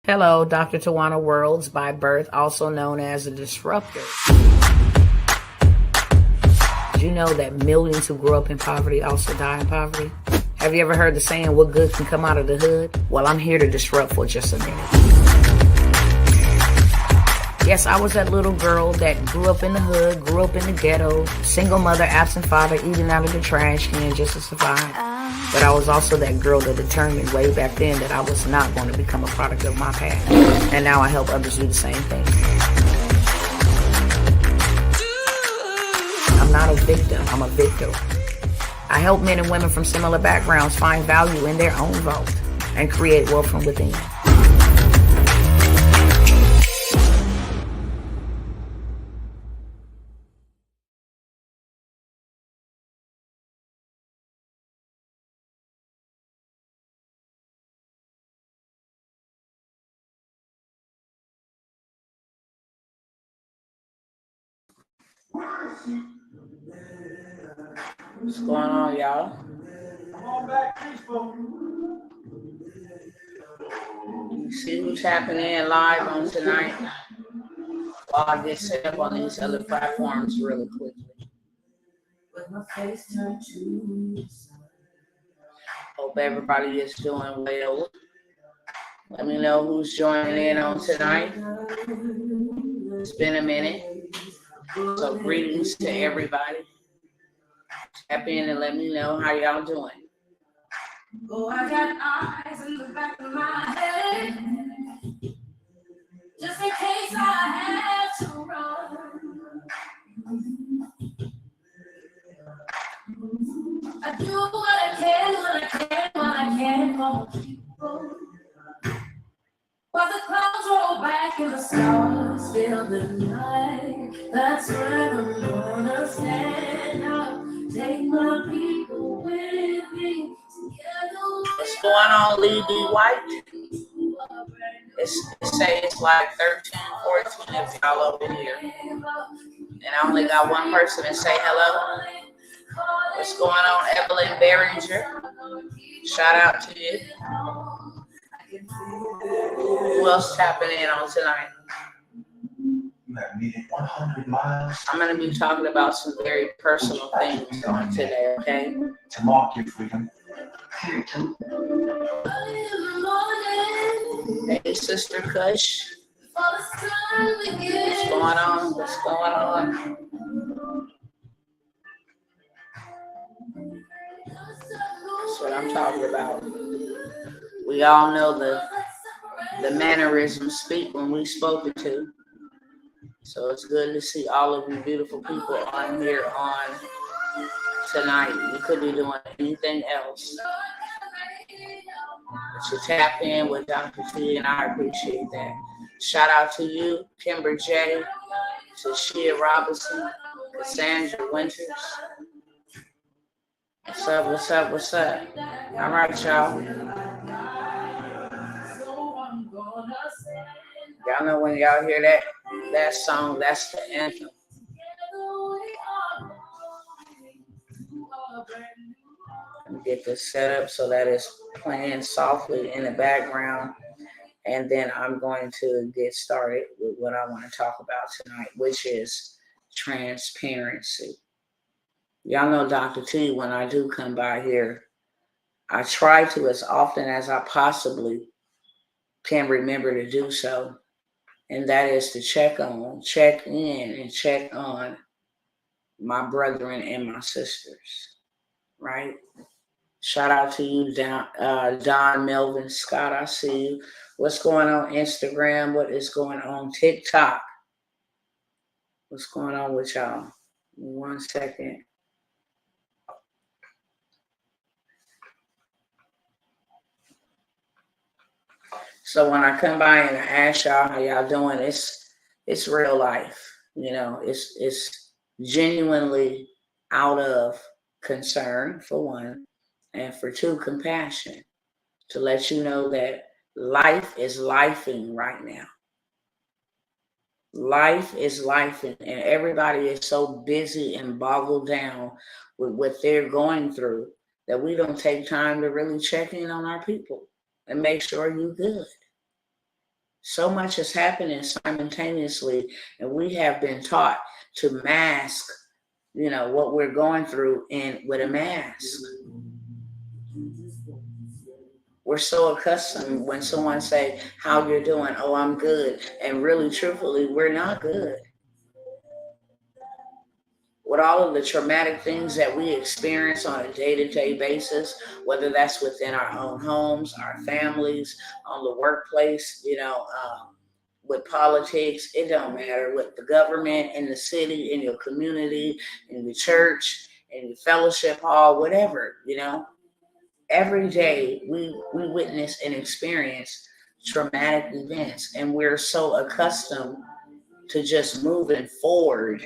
Hello, Dr. Tawanna Worlds by birth, also known as a disruptor. Did you know that millions who grow up in poverty also die in poverty? Have you ever heard the saying, what good can come out of the hood? Well, I'm here to disrupt for just a minute. Yes, I was that little girl that grew up in the hood, grew up in the ghetto, single mother, absent father, eating out of the trash can just to survive. But I was also that girl that determined way back then that I was not going to become a product of my past. And now I help others do the same thing. I'm not a victim, I'm a victor. I help men and women from similar backgrounds find value in their own vault and create wealth from within. What's going on, y'all? Come on back, Facebook. You see who's happening live on tonight? While I get set up on these other platforms really quickly. Hope everybody is doing well. Let me know who's joining in on tonight. It's been a minute. So greetings to everybody. Tap in and let me know how y'all doing. Oh, I got eyes in the back of my head, just in case I have to run. I do what I can for people. While the clouds roll back and the stars fill the night, that's where I'm gonna stand up. Take my people with me together. What's going on, Lee B. White? It's like 13, 14 if y'all over here. And I only got one person to say hello. What's going on, Evelyn Behringer? Shout out to you. Who else tapping in on tonight? I'm going to be talking about some very personal things on today, okay? To mark your freedom. Hey, Sister Kush. What's going on? What's going on? That's what I'm talking about. We all know the mannerisms speak when we spoken to. So it's good to see all of you beautiful people on here on tonight. You could be doing anything else. But you tap in with Dr. T, and I appreciate that. Shout out to you, Kimber J, Tashia Robinson, Cassandra Winters. What's up, what's up, what's up? All right, y'all. Y'all know when y'all hear that song, that's the anthem. Let me get this set up so that it's playing softly in the background. And then I'm going to get started with what I want to talk about tonight, which is transparency. Y'all know Dr. T, when I do come by here, I try to, as often as I possibly can remember to do so. And that is to check in, and check on my brethren and my sisters, right? Shout out to you, Don Melvin Scott. I see you. What's going on Instagram? What is going on TikTok? What's going on with y'all? 1 second. So when I come by and I ask y'all how y'all doing, it's real life. You know, it's genuinely out of concern, for one, and for two, compassion, to let you know that life is lifing right now. Life is lifing, and everybody is so busy and boggled down with what they're going through that we don't take time to really check in on our people and make sure you're good. So much is happening simultaneously, and we have been taught to mask, what we're going through with a mask. We're so accustomed when someone say, how you're doing? Oh, I'm good. And really, truthfully, we're not good. With all of the traumatic things that we experience on a day-to-day basis, whether that's within our own homes, our families, on the workplace, with politics, it don't matter, with the government, in the city, in your community, in your church, in your fellowship hall, whatever, every day we witness and experience traumatic events, and we're so accustomed to just moving forward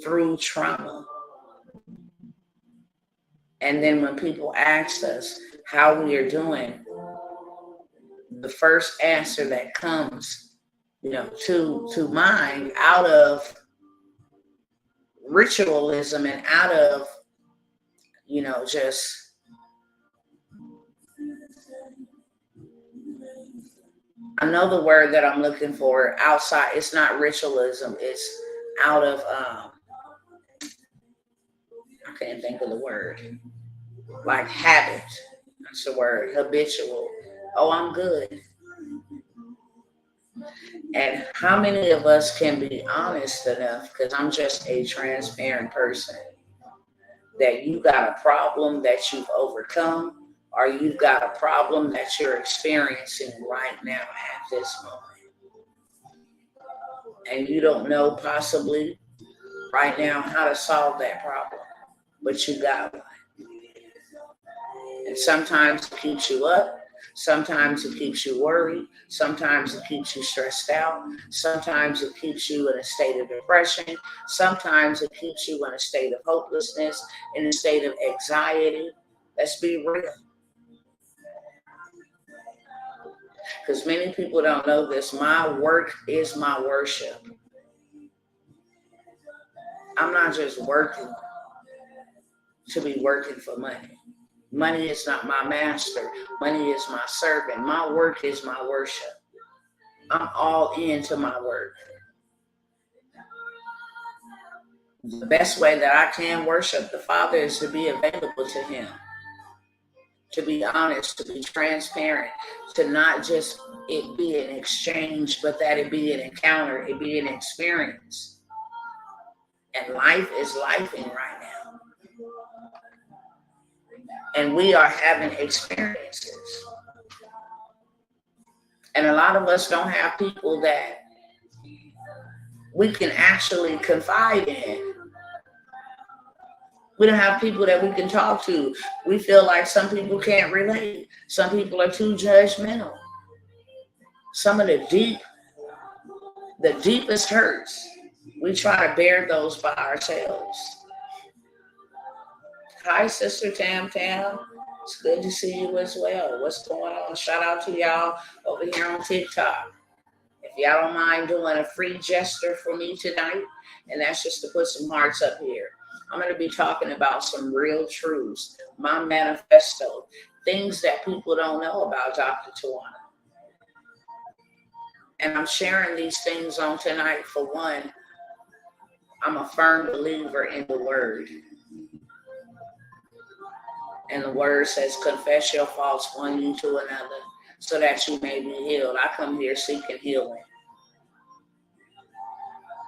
through trauma. And then when people ask us how we are doing, the first answer that comes, to mind, out of ritualism and out of, just another word that I'm looking for outside. It's not ritualism. It's out of, I can't think of the word, like habit. That's the word, habitual. Oh, I'm good. And how many of us can be honest enough, because I'm just a transparent person, that you got a problem that you've overcome, or you've got a problem that you're experiencing right now at this moment. And you don't know possibly right now how to solve that problem, but you got one. And sometimes it keeps you up. Sometimes it keeps you worried. Sometimes it keeps you stressed out. Sometimes it keeps you in a state of depression. Sometimes it keeps you in a state of hopelessness, in a state of anxiety. Let's be real. Because many people don't know this. My work is my worship. I'm not just working to be working for money. Money is not my master. Money is my servant. My work is my worship. I'm all into my work. The best way that I can worship the Father is to be available to Him, to be honest, to be transparent, to not just it be an exchange, but that it be an encounter, it be an experience. And life is lifing right now. And we are having experiences. And a lot of us don't have people that we can actually confide in. We don't have people that we can talk to. We feel like some people can't relate. Some people are too judgmental. Some of the deepest hurts, we try to bear those by ourselves. Hi, Sister Tam Tam. It's good to see you as well. What's going on? Shout out to y'all over here on TikTok. If y'all don't mind doing a free gesture for me tonight, and that's just to put some hearts up here. I'm going to be talking about some real truths, my manifesto, things that people don't know about Dr. Tawanna. And I'm sharing these things on tonight for one. I'm a firm believer in the word. And the word says, confess your faults one you to another, so that you may be healed. I come here seeking healing.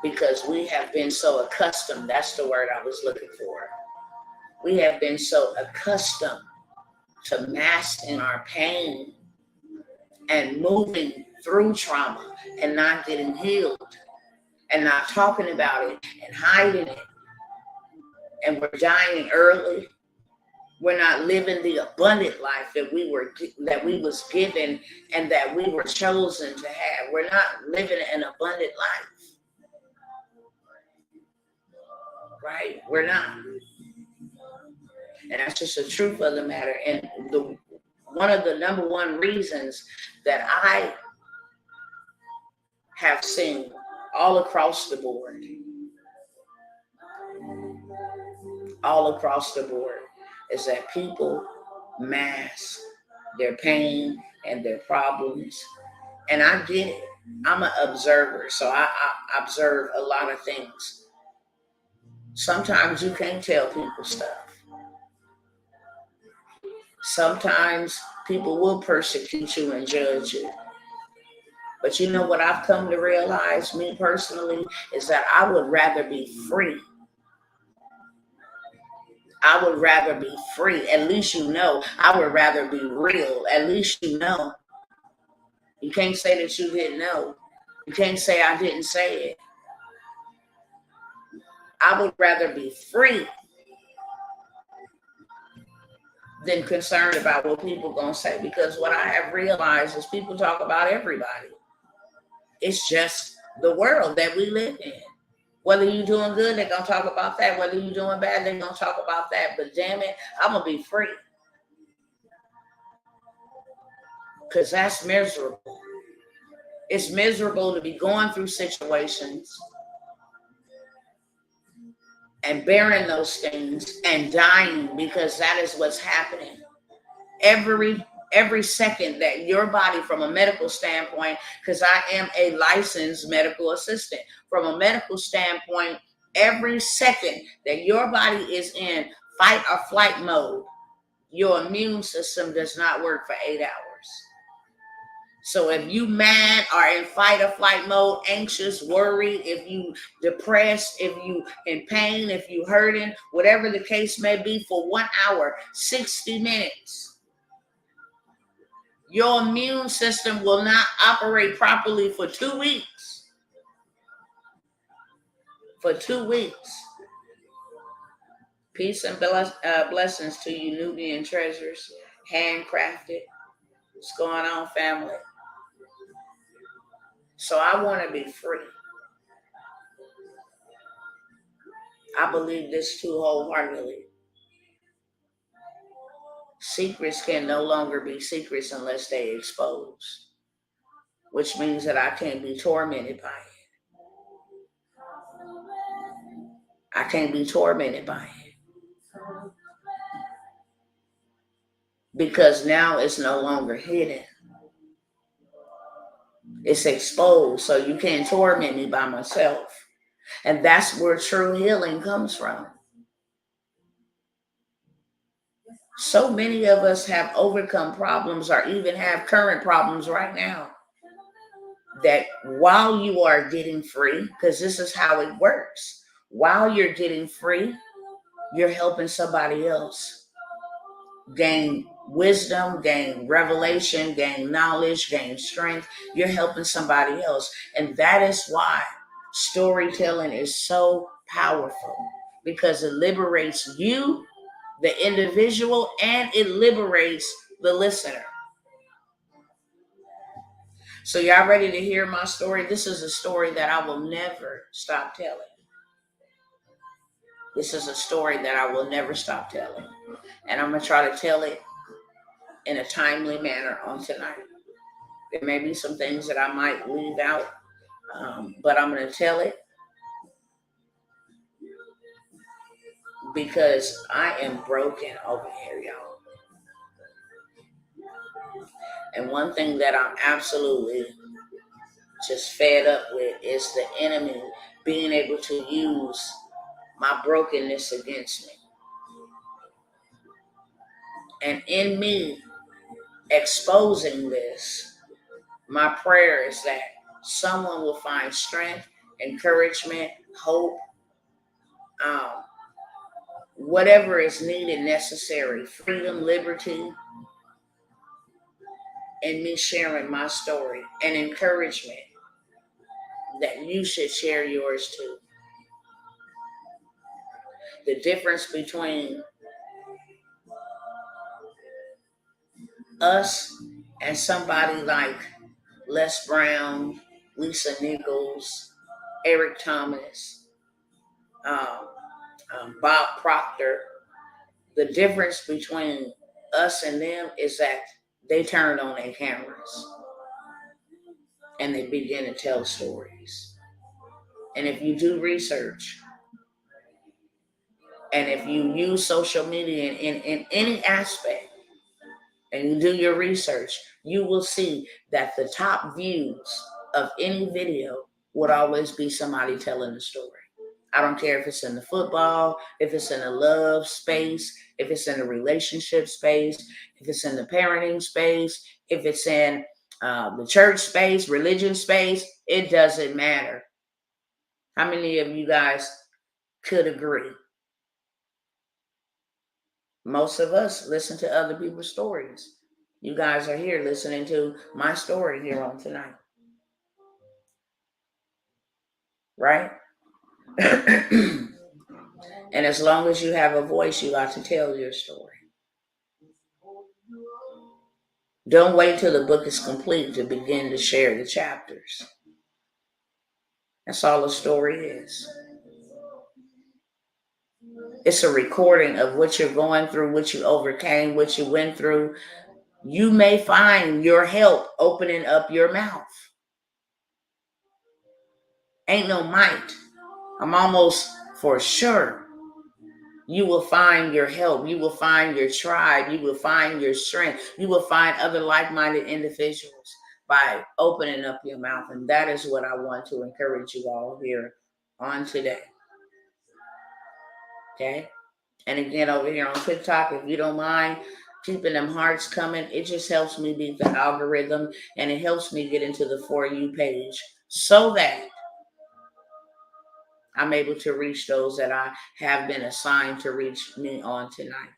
Because we have been so accustomed, that's the word I was looking for. We have been so accustomed to masking our pain and moving through trauma and not getting healed and not talking about it and hiding it. And we're dying early. We're not living the abundant life that we was given and that we were chosen to have. We're not living an abundant life. Right? We're not. And that's just the truth of the matter. And one of the number one reasons that I have seen all across the board, is that people mask their pain, and their problems. And I get it. I'm an observer, so I observe a lot of things. Sometimes you can't tell people stuff. Sometimes people will persecute you and judge you. But you know what I've come to realize, me personally, is that I would rather be free. I would rather be free. At least you know. I would rather be real. At least you know. You can't say that you didn't know. You can't say I didn't say it. I would rather be free than concerned about what people gonna say, because what I have realized is people talk about everybody. It's just the world that we live in. Whether you're doing good, they're gonna talk about that. Whether you're doing bad, they're gonna talk about that. But damn it, I'm gonna be free. Because that's miserable. It's miserable to be going through situations and bearing those things and dying, because that is what's happening. Every second that your body, from a medical standpoint, because I am a licensed medical assistant, from a medical standpoint, every second that your body is in fight or flight mode, your immune system does not work for 8 hours. So if you mad or in fight or flight mode, anxious, worried, if you depressed, if you in pain, if you hurting, whatever the case may be, for 1 hour, 60 minutes, your immune system will not operate properly for 2 weeks. For 2 weeks. Peace and blessings to you, Nubian treasures, handcrafted. What's going on, family? So I want to be free. I believe this too wholeheartedly. Secrets can no longer be secrets unless they expose, which means that I can't be tormented by it. I can't be tormented by it. Because now it's no longer hidden. It's exposed, so you can't torment me by myself. And that's where true healing comes from. So many of us have overcome problems, or even have current problems right now, that while you are getting free, because this is how it works, while you're getting free, you're helping somebody else gain wisdom, gain revelation, gain knowledge, gain strength. You're helping somebody else. And that is why storytelling is so powerful, because it liberates you, the individual, and it liberates the listener. So y'all ready to hear my story? This is a story that I will never stop telling. This is a story that I will never stop telling. And I'm going to try to tell it in a timely manner on tonight. There may be some things that I might leave out, but I'm going to tell it because I am broken over here, y'all. And one thing that I'm absolutely just fed up with is the enemy being able to use my brokenness against me. And in me exposing this, my prayer is that someone will find strength, encouragement, hope, whatever is needed, necessary, freedom, liberty, and me sharing my story, and encouragement that you should share yours too. The difference between us and somebody like Les Brown, Lisa Nichols, Eric Thomas, Bob Proctor, the difference between us and them is that they turned on their cameras and they begin to tell stories. And if you do research, and if you use social media in any aspect, and you do your research, you will see that the top views of any video would always be somebody telling the story. I don't care if it's in the football, if it's in the love space, if it's in the relationship space, if it's in the parenting space, if it's in the church space, religion space, it doesn't matter. How many of you guys could agree? Most of us listen to other people's stories. You guys are here listening to my story here on tonight. Right? And as long as you have a voice, you got to tell your story. Don't wait till the book is complete to begin to share the chapters. That's all a story is. It's a recording of what you're going through, what you overcame, what you went through. You may find your help opening up your mouth. Ain't no might. I'm almost for sure. You will find your help. You will find your tribe. You will find your strength. You will find other like-minded individuals by opening up your mouth. And that is what I want to encourage you all here on today. Okay? And again, over here on TikTok, if you don't mind keeping them hearts coming, it just helps me beat the algorithm, and it helps me get into the For You page so that I'm able to reach those that I have been assigned to reach me on tonight.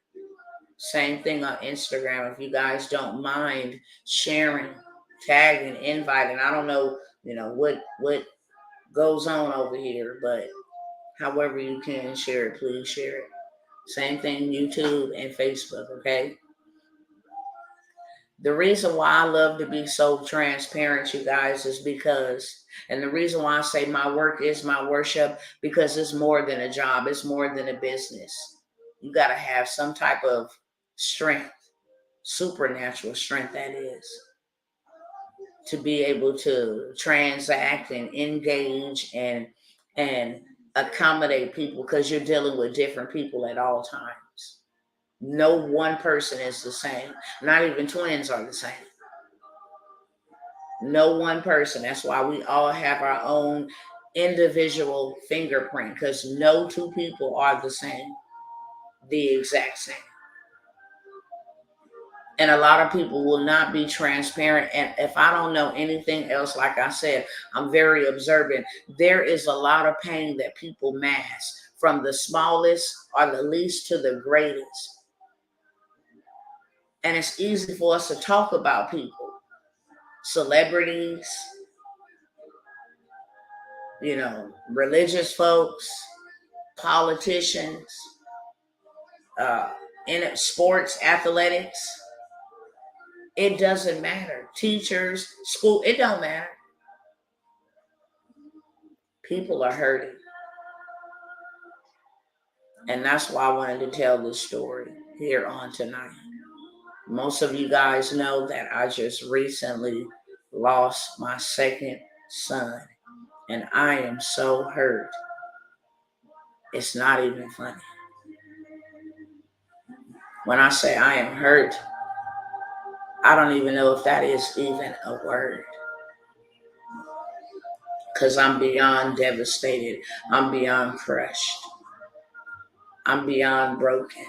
Same thing on Instagram. If you guys don't mind sharing, tagging, inviting, I don't know, what goes on over here, but however you can share it, please share it. Same thing, YouTube and Facebook, okay? The reason why I love to be so transparent, you guys, is because, and the reason why I say my work is my worship, because it's more than a job. It's more than a business. You got to have some type of strength, supernatural strength, that is, to be able to transact and engage and accommodate people, because you're dealing with different people at all times. No one person is the same. Not even twins are the same. No one person. That's why we all have our own individual fingerprint, because no two people are the same, the exact same. And a lot of people will not be transparent. And if I don't know anything else, like I said, I'm very observant. There is a lot of pain that people mask, from the smallest or the least to the greatest. And it's easy for us to talk about people, celebrities, religious folks, politicians, in sports, athletics. It doesn't matter. Teachers, school, it don't matter. People are hurting. And that's why I wanted to tell this story here on tonight. Most of you guys know that I just recently lost my second son. And I am so hurt. It's not even funny. When I say I am hurt, I don't even know if that is even a word. Because I'm beyond devastated. I'm beyond crushed. I'm beyond broken.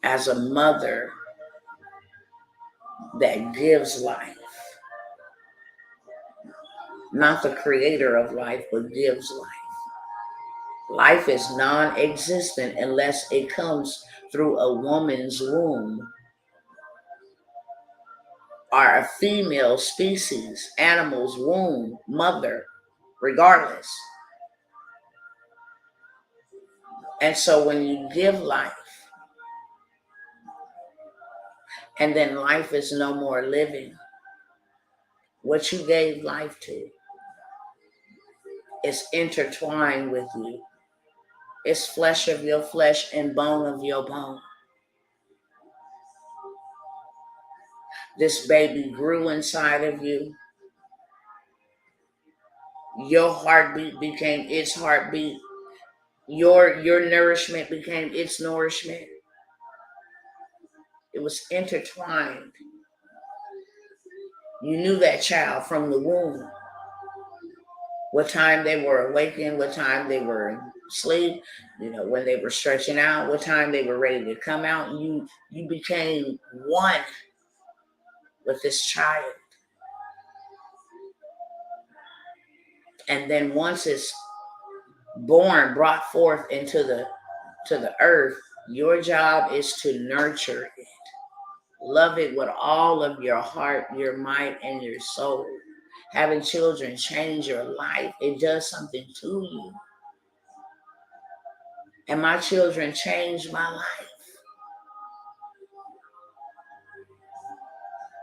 As a mother that gives life, not the creator of life, but gives life. Life is non-existent unless it comes through a woman's womb, or a female species, animal's womb, mother, regardless. And so when you give life, and then life is no more living, what you gave life to is intertwined with you. It's flesh of your flesh and bone of your bone. This baby grew inside of you. Your heartbeat became its heartbeat. Your nourishment became its nourishment. It was intertwined. You knew that child from the womb. What time they were awakened, what time they were asleep, when they were stretching out, what time they were ready to come out. You became one with this child. And then once it's born, brought forth into the earth, your job is to nurture it. Love it with all of your heart, your might, and your soul. Having children change your life. It does something to you. And my children changed my life.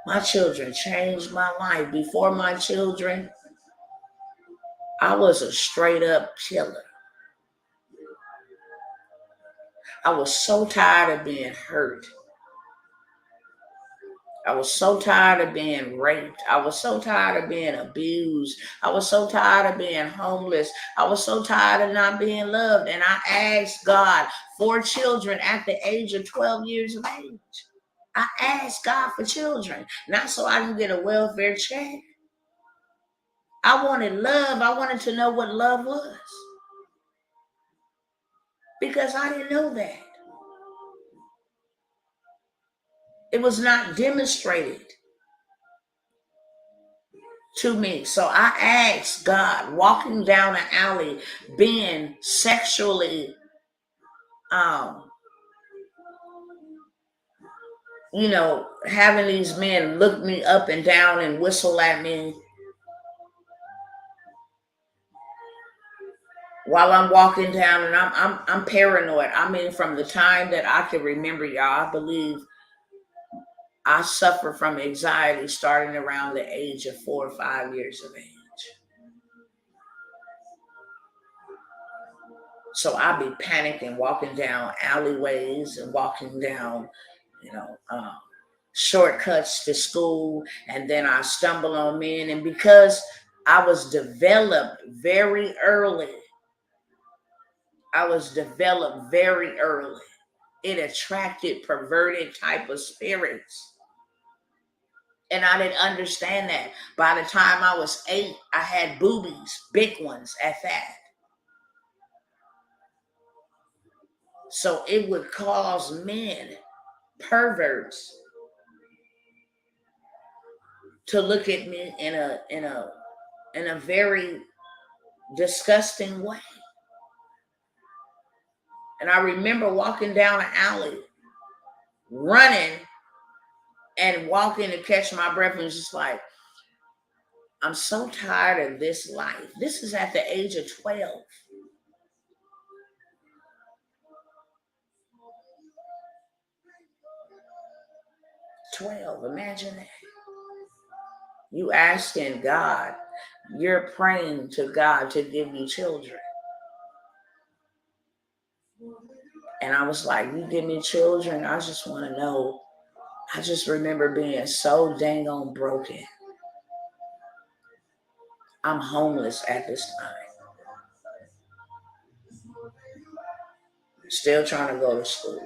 My children changed my life. Before my children, I was a straight up killer. I was so tired of being hurt. I was so tired of being raped. I was so tired of being abused. I was so tired of being homeless. I was so tired of not being loved. And I asked God for children at the age of 12 years of age. I asked God for children, not so I can get a welfare check. I wanted love. I wanted to know what love was. Because I didn't know that. It was not demonstrated to me. So I asked God, walking down an alley, being sexually, having these men look me up and down and whistle at me while I'm walking down, and I'm paranoid. I mean, from the time that I can remember, y'all, I believe I suffer from anxiety starting around the age of 4 or 5 years of age. So I'll be panicking, walking down alleyways and walking down, shortcuts to school, and then I stumble on men. And because I was developed very early, it attracted perverted type of spirits. And I didn't understand that. By the time I was 8, I had boobies, big ones at that. So it would cause men, perverts, to look at me in a very disgusting way. And I remember walking down an alley, running and walking to catch my breath, and was just like, I'm so tired of this life. This is at the age of 12. 12, imagine that. You asking God, you're praying to God to give you children. And I was like, you give me children, I just want to know. I just remember being so dang on broken. I'm homeless at this time. Still trying to go to school.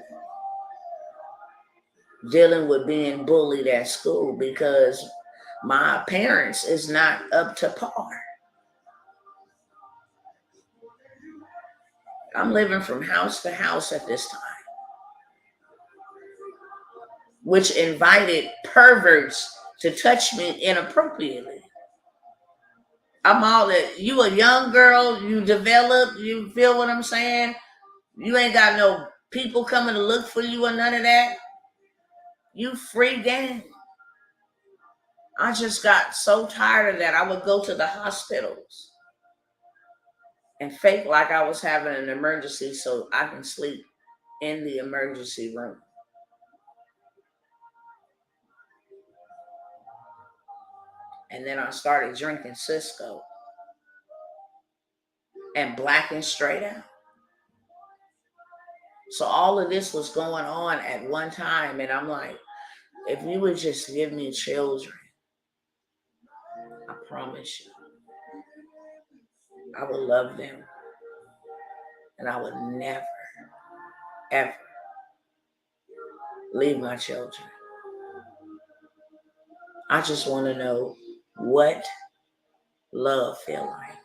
Dealing with being bullied at school because my parents is not up to par. I'm living from house to house at this time, which invited perverts to touch me inappropriately. I'm all that. You a young girl, you develop, you feel what I'm saying? You ain't got no people coming to look for you or none of that. You free game. I just got so tired of that. I would go to the hospitals and fake like I was having an emergency so I can sleep in the emergency room. And then I started drinking Cisco and blacking straight out. So all of this was going on at one time. And I'm like, if you would just give me children, I promise you, I would love them. And I would never, ever leave my children. I just want to know what love feel like.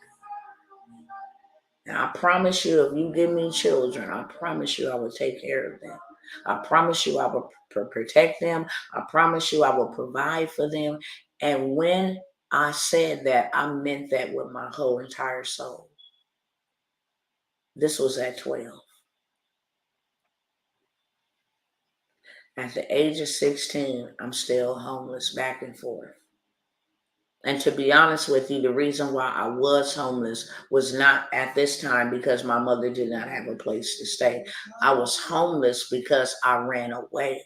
And I promise you, if you give me children, I promise you I will take care of them. I promise you I will protect them. I promise you I will provide for them. And when I said that, I meant that with my whole entire soul. This was at 12. At the age of 16, I'm still homeless back and forth. And to be honest with you, the reason why I was homeless was not at this time because my mother did not have a place to stay. I was homeless because I ran away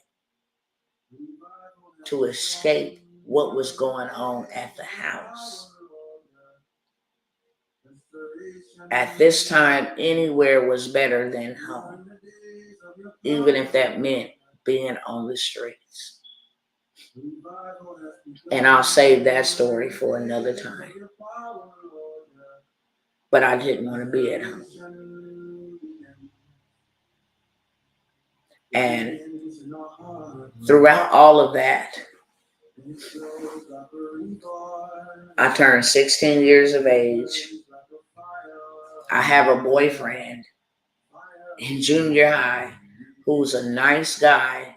to escape what was going on at the house. At this time, anywhere was better than home, even if that meant being on the streets. And I'll save that story for another time. But I didn't want to be at home. And throughout all of that, I turned 16 years of age. I have a boyfriend in junior high who's a nice guy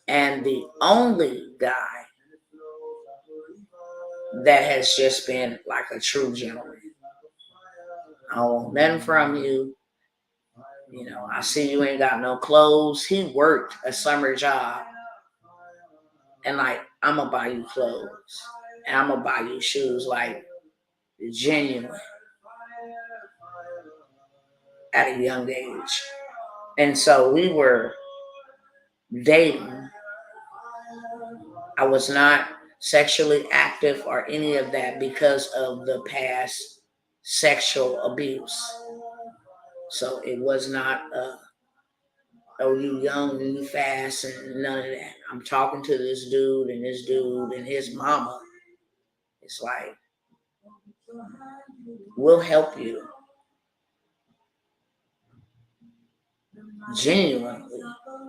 and the only guy that has just been like a true gentleman. I don't want nothing from you. You know, I see you ain't got no clothes. He worked a summer job. And like, I'm going to buy you clothes. And I'm going to buy you shoes, like, genuine. At a young age. And so we were dating. I was not sexually active or any of that because of the past sexual abuse. So it was not oh, you young and you fast and none of that. I'm talking to this dude and his mama. It's like, we'll help you. Genuinely.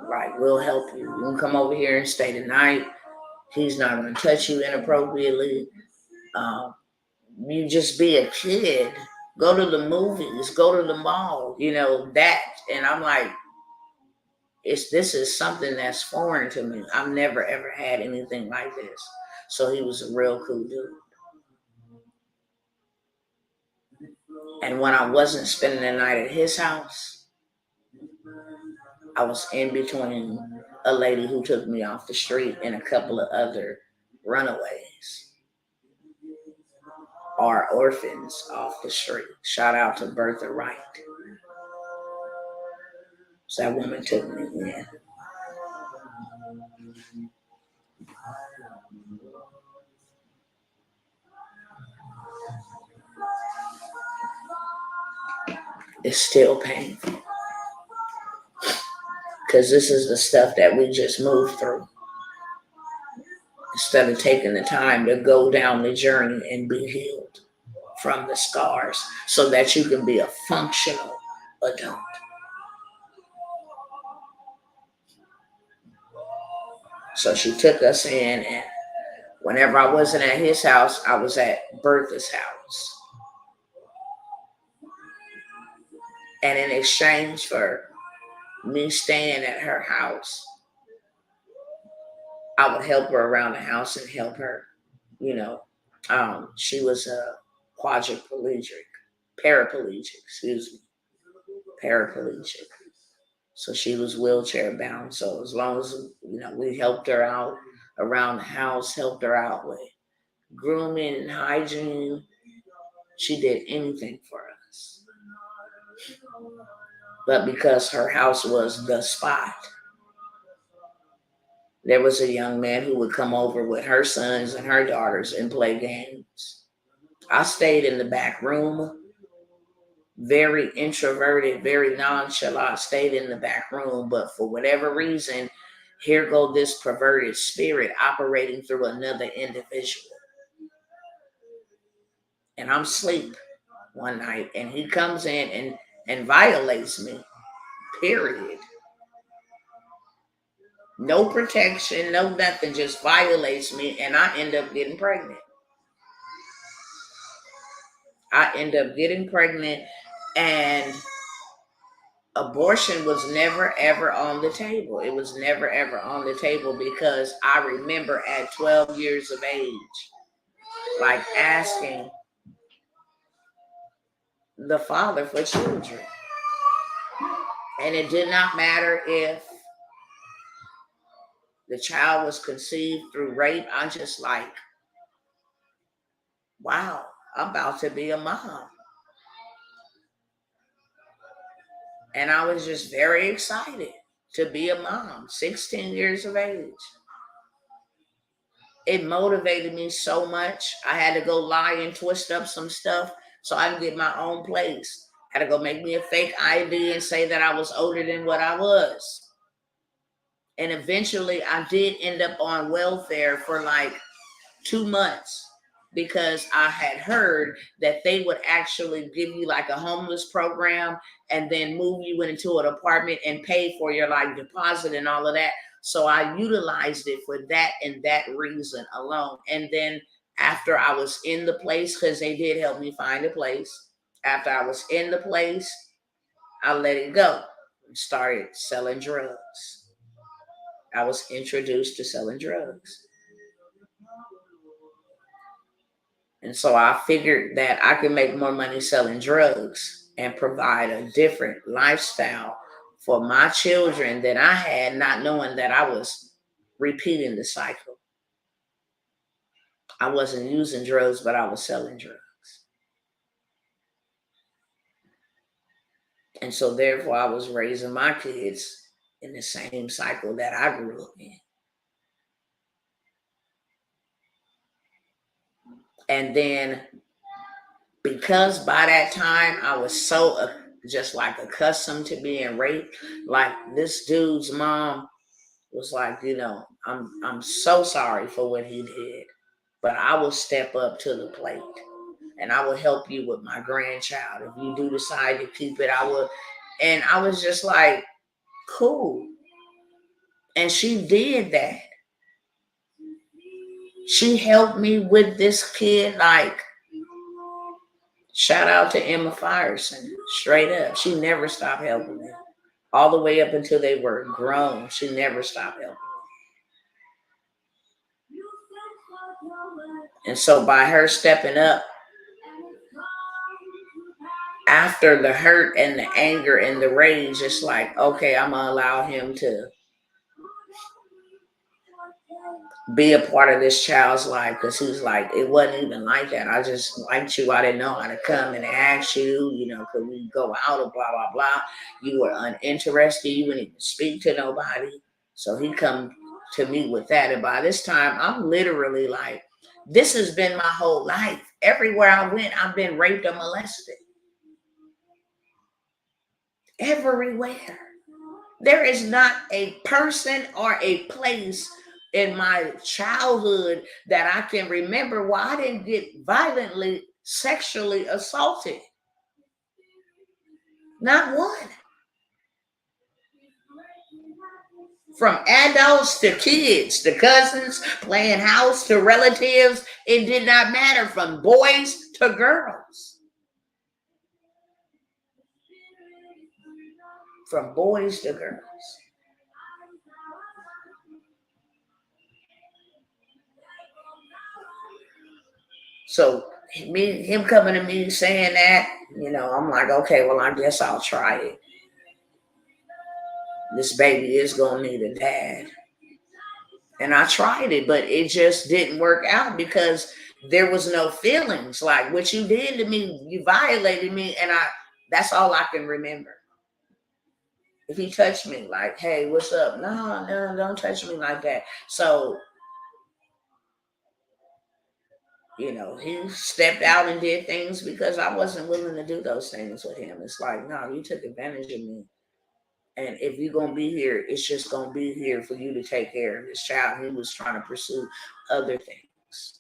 Like, we'll help you. You can come over here and stay the night. He's not going to touch you inappropriately. You just be a kid. Go to the movies. Go to the mall. You know, that. And I'm like, this is something that's foreign to me. I've never, ever had anything like this. So he was a real cool dude. And when I wasn't spending the night at his house, I was in between a lady who took me off the street and a couple of other runaways or orphans off the street. Shout out to Bertha Wright. So that woman took me in. It's still painful. Because this is the stuff that we just moved through. Instead of taking the time to go down the journey and be healed from the scars so that you can be a functional adult. So she took us in, and whenever I wasn't at his house, I was at Bertha's house. And in exchange for me staying at her house, I would help her around the house and help her, you know. She was a paraplegic. So she was wheelchair bound. So as long as, you know, we helped her out around the house, helped her out with grooming and hygiene, she did anything for us. But because her house was the spot, there was a young man who would come over with her sons and her daughters and play games. I stayed in the back room, very introverted, very nonchalant, stayed in the back room. But for whatever reason, here go this perverted spirit operating through another individual. And I'm asleep one night, and he comes in and violates me, period. No protection, no nothing, just violates me, and I end up getting pregnant. And abortion was never ever on the table. It was never ever on the table because I remember at 12 years of age, like asking the father for children. And it did not matter if the child was conceived through rape. I'm just like, wow, I'm about to be a mom. And I was just very excited to be a mom, 16 years of age. It motivated me so much. I had to go lie and twist up some stuff so I can get my own place. I had to go make me a fake ID and say that I was older than what I was. And eventually I did end up on welfare for like 2 months because I had heard that they would actually give you like a homeless program and then move you into an apartment and pay for your like deposit and all of that. So I utilized it for that and that reason alone. And then after I was in the place, because they did help me find a place, after I was in the place, I let it go and started selling drugs. I was introduced to selling drugs. And so I figured that I could make more money selling drugs and provide a different lifestyle for my children than I had, not knowing that I was repeating the cycle. I wasn't using drugs, but I was selling drugs. And so therefore I was raising my kids in the same cycle that I grew up in. And then because by that time I was so just like accustomed to being raped, like this dude's mom was like, I'm so sorry for what he did, but I will step up to the plate and I will help you with my grandchild. If you do decide to keep it, I will. And I was just like, cool. And she did that. She helped me with this kid, like, shout out to Emma Firesen, straight up. She never stopped helping me. All the way up until they were grown. She never stopped helping me. And so by her stepping up, after the hurt and the anger and the rage, it's like, okay, I'm going to allow him to be a part of this child's life, because he's like, it wasn't even like that. I just liked you. I didn't know how to come and ask you, could we go out or blah, blah, blah. You were uninterested. You wouldn't even speak to nobody. So he come to me with that. And by this time, I'm literally like, this has been my whole life. Everywhere I went, I've been raped or molested. Everywhere. There is not a person or a place in my childhood that I can remember where I didn't get violently sexually assaulted. Not one. From adults to kids, to cousins, playing house, to relatives, it did not matter. From boys to girls. From boys to girls. So him coming to me saying that, I'm like, okay, well, I guess I'll try it. This baby is going to need a dad. And I tried it, but it just didn't work out because there was no feelings. Like, what you did to me, you violated me, and that's all I can remember. If he touched me, like, hey, what's up? No, don't touch me like that. So, he stepped out and did things because I wasn't willing to do those things with him. It's like, no, you took advantage of me. And if you're going to be here, it's just going to be here for you to take care of this child. He was trying to pursue other things.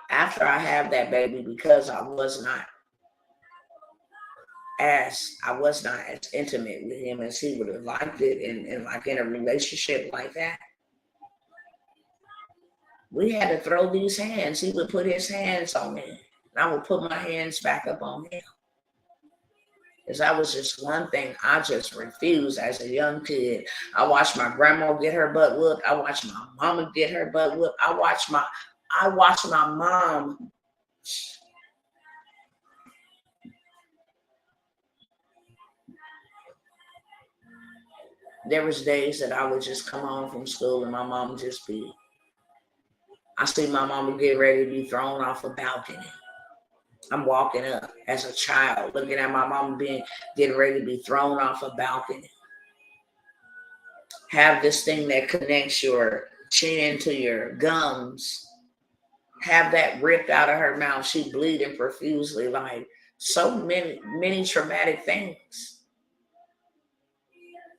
After I have that baby, because I was not as I was not as intimate with him as he would have liked it, and like in a relationship like that. We had to throw these hands. He would put his hands on me, and I would put my hands back up on him. Because that was just one thing I just refused as a young kid. I watched my grandma get her butt whooped. I watched my mama get her butt whooped. I watched my mom. There was days that I would just come home from school and my mom would just be, I see my mama get ready to be thrown off a balcony. I'm walking up as a child, looking at my mama getting ready to be thrown off a balcony. Have this thing that connects your chin to your gums. Have that ripped out of her mouth. She bleeding profusely, like so many traumatic things.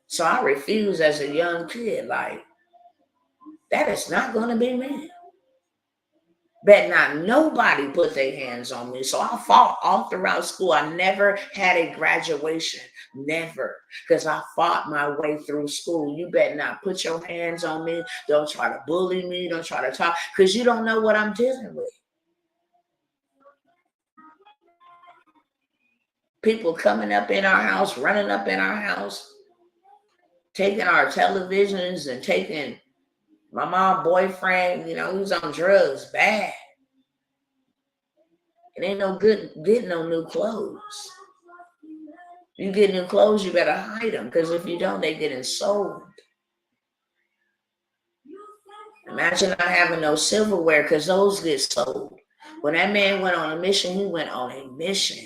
So I refused as a young kid, like, that is not going to be me. Bet not nobody put their hands on me. So I fought all throughout school. I never had a graduation. Never. Because I fought my way through school. You better not put your hands on me. Don't try to bully me. Don't try to talk. Because you don't know what I'm dealing with. People coming up in our house, running up in our house, taking our televisions and taking my mom's boyfriend, he was on drugs, bad. It ain't no good getting no new clothes. You get new clothes, you better hide them, because if you don't, they getting sold. Imagine not having no silverware, because those get sold. When that man went on a mission, he went on a mission.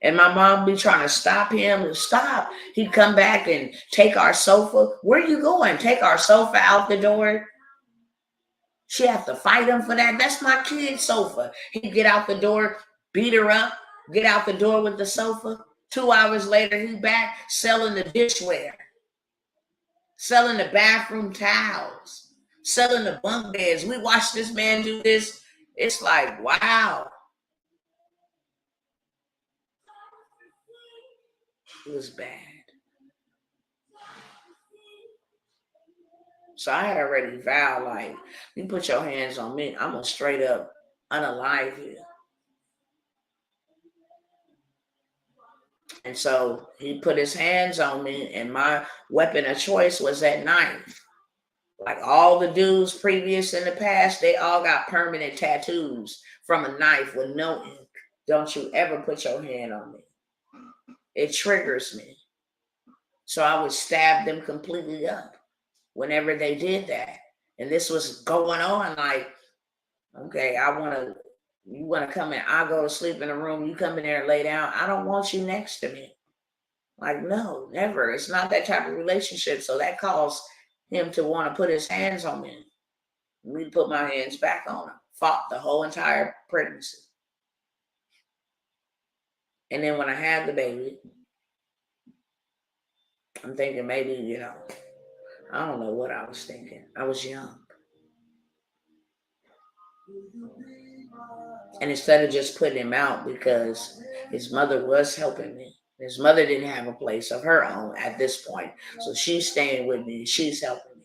And my mom be trying to stop him. Stop. He'd come back and take our sofa. Where are you going? Take our sofa out the door. She have to fight him for that. That's my kid's sofa. He'd get out the door, beat her up, get out the door with the sofa. 2 hours later, he's back selling the dishware, selling the bathroom towels, selling the bunk beds. We watched this man do this. It's like, wow. It was bad. So I had already vowed, like, you put your hands on me, I'm going to straight up unalive you. And so he put his hands on me, and my weapon of choice was that knife. Like all the dudes previous in the past, they all got permanent tattoos from a knife with no ink. Don't you ever put your hand on me. It triggers me. So I would stab them completely up whenever they did that. And this was going on like, okay, you want to come in, I'll go to sleep in a room, you come in there and lay down. I don't want you next to me. Like, no, never. It's not that type of relationship. So that caused him to want to put his hands on me. Me to put my hands back on him. Fought the whole entire pregnancy. And then when I had the baby, I'm thinking maybe, I don't know what I was thinking. I was young. And instead of just putting him out, because his mother was helping me. His mother didn't have a place of her own at this point. So she's staying with me. She's helping me.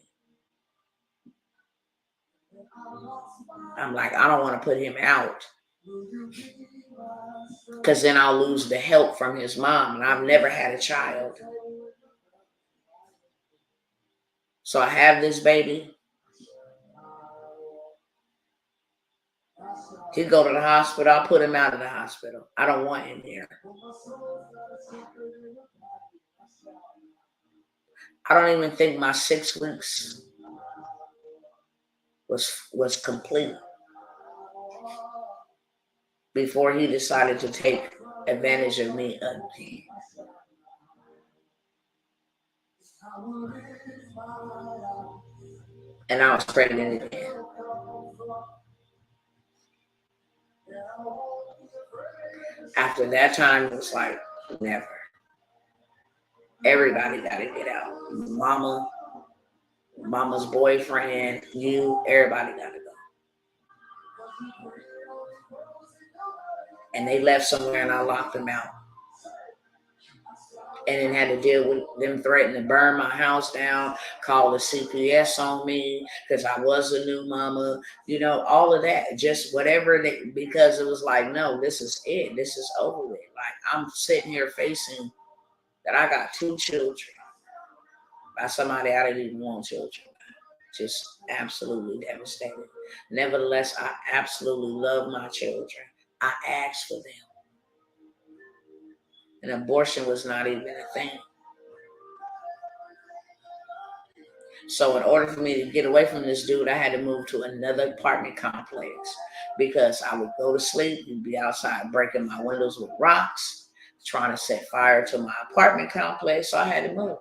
I'm like, I don't want to put him out, because then I'll lose the help from his mom. And I've never had a child. So I have this baby. He'd go to the hospital. I'll put him out of the hospital. I don't want him here. I don't even think my 6 weeks was complete before he decided to take advantage of me again. And I was pregnant again. After that time, it was like, never. Everybody got to get out. Mama's boyfriend, you, everybody got to go. And they left somewhere and I locked them out. And then had to deal with them threatening to burn my house down, call the CPS on me because I was a new mama, all of that. Just whatever, because it was like, no, this is it. This is over with. Like, I'm sitting here facing that I got 2 children by somebody I didn't even want children. Just absolutely devastated. Nevertheless, I absolutely love my children. I asked for them. And abortion was not even a thing. So in order for me to get away from this dude, I had to move to another apartment complex because I would go to sleep and be outside breaking my windows with rocks, trying to set fire to my apartment complex. So I had to move.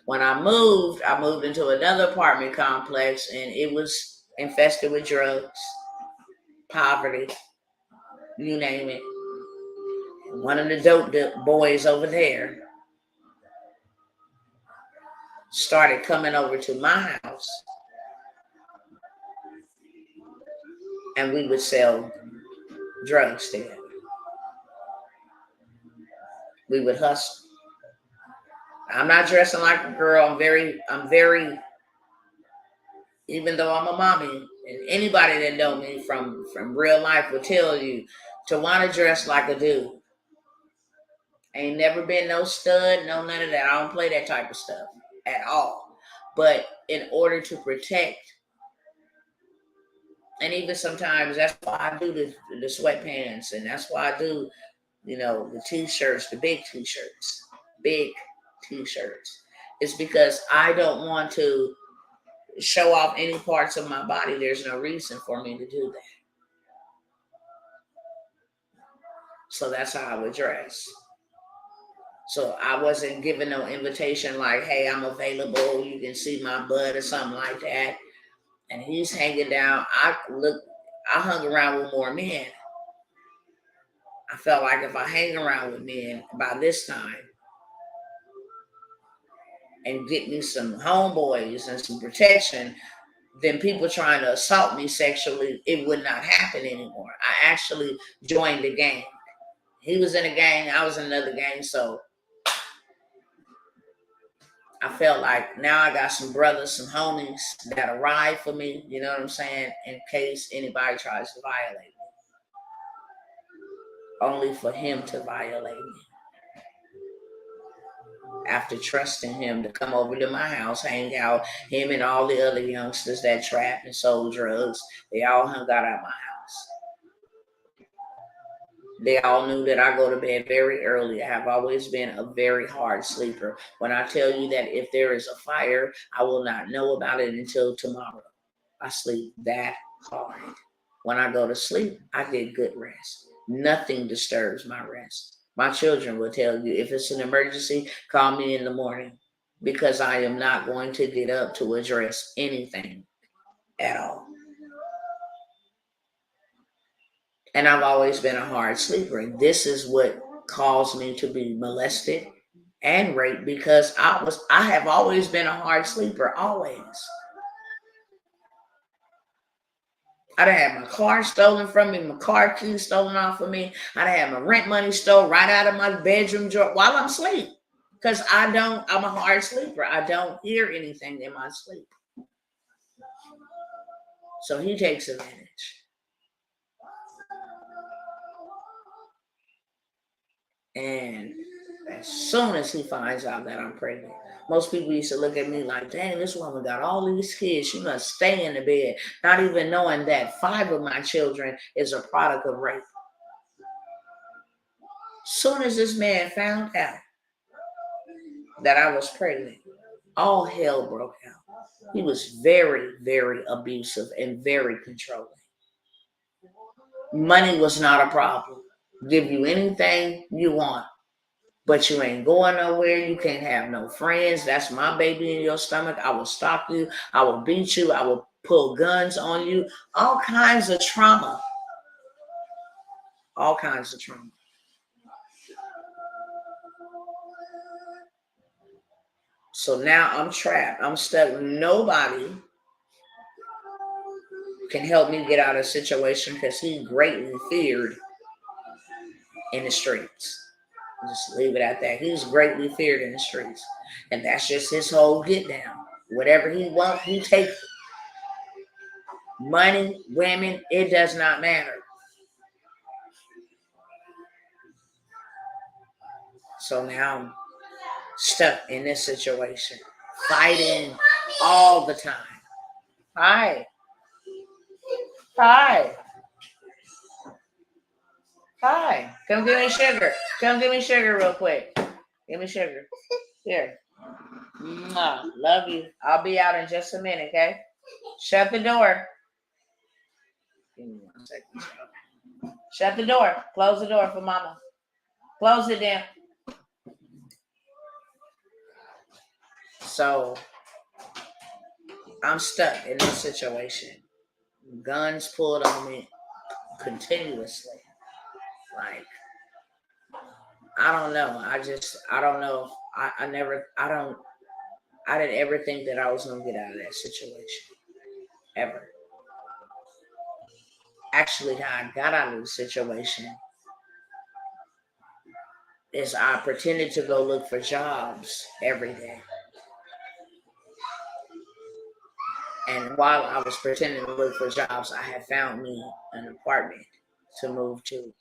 When I moved into another apartment complex and it was infested with drugs, poverty, you name it. One of the dope boys over there started coming over to my house and we would sell drugs together. We would hustle. I'm not dressing like a girl. I'm very, even though I'm a mommy, and anybody that know me from real life will tell you, Tawanna dress like a dude. Ain't never been no stud, no none of that. I don't play that type of stuff at all. But in order to protect, and even sometimes that's why I do the sweatpants, and that's why I do, the t-shirts, the big t-shirts. It's because I don't want to show off any parts of my body. There's no reason for me to do that. So that's how I would dress. So I wasn't given no invitation like, hey, I'm available, you can see my butt or something like that. And he's hanging down. I hung around with more men. I felt like if I hang around with men by this time and get me some homeboys and some protection, then people trying to assault me sexually, it would not happen anymore. I actually joined the gang. He was in a gang, I was in another gang, so I felt like now I got some brothers, some homies that'll ride for me, you know what I'm saying, in case anybody tries to violate me. Only for him to violate me. After trusting him to come over to my house, hang out, him and all the other youngsters that trapped and sold drugs, they all hung out at my house. They all knew that I go to bed very early. I have always been a very hard sleeper. When I tell you that if there is a fire, I will not know about it until tomorrow. I sleep that hard. When I go to sleep, I get good rest. Nothing disturbs my rest. My children will tell you, if it's an emergency, call me in the morning, because I am not going to get up to address anything at all. And I've always been a hard sleeper. And this is what caused me to be molested and raped, because I have always been a hard sleeper, always. I done had my car stolen from me, my car keys stolen off of me. I done had my rent money stolen right out of my bedroom drawer while I'm asleep. Because I'm a hard sleeper. I don't hear anything in my sleep. So he takes advantage. And as soon as he finds out that I'm pregnant, most people used to look at me like, dang, this woman got all these kids. She must stay in the bed, not even knowing that 5 of my children is a product of rape. Soon as this man found out that I was pregnant, all hell broke out. He was very, very abusive and very controlling. Money was not a problem. Give you anything you want. But you ain't going nowhere. You can't have no friends. That's my baby in your stomach. I will stalk you. I will beat you. I will pull guns on you. All kinds of trauma. All kinds of trauma. So now I'm trapped. I'm stuck. Nobody can help me get out of a situation because he's greatly feared in the streets. Just leave it at that. He's greatly feared in the streets. And that's just his whole get down. Whatever he wants, he takes it. Money, women, it does not matter. So now I'm stuck in this situation, fighting all the time. Hi. Hi. Hi. Come give me sugar. Come give me sugar real quick. Give me sugar. Here. Mwah. Love you. I'll be out in just a minute, okay? Shut the door. Give me 1 second. Shut the door. Close the door for mama. Close it down. So I'm stuck in this situation. Guns pulled on me continuously. Like, I don't know. I don't know. I didn't ever think that I was going to get out of that situation. Ever. Actually, how I got out of the situation is I pretended to go look for jobs every day. And while I was pretending to look for jobs, I had found me an apartment to move to.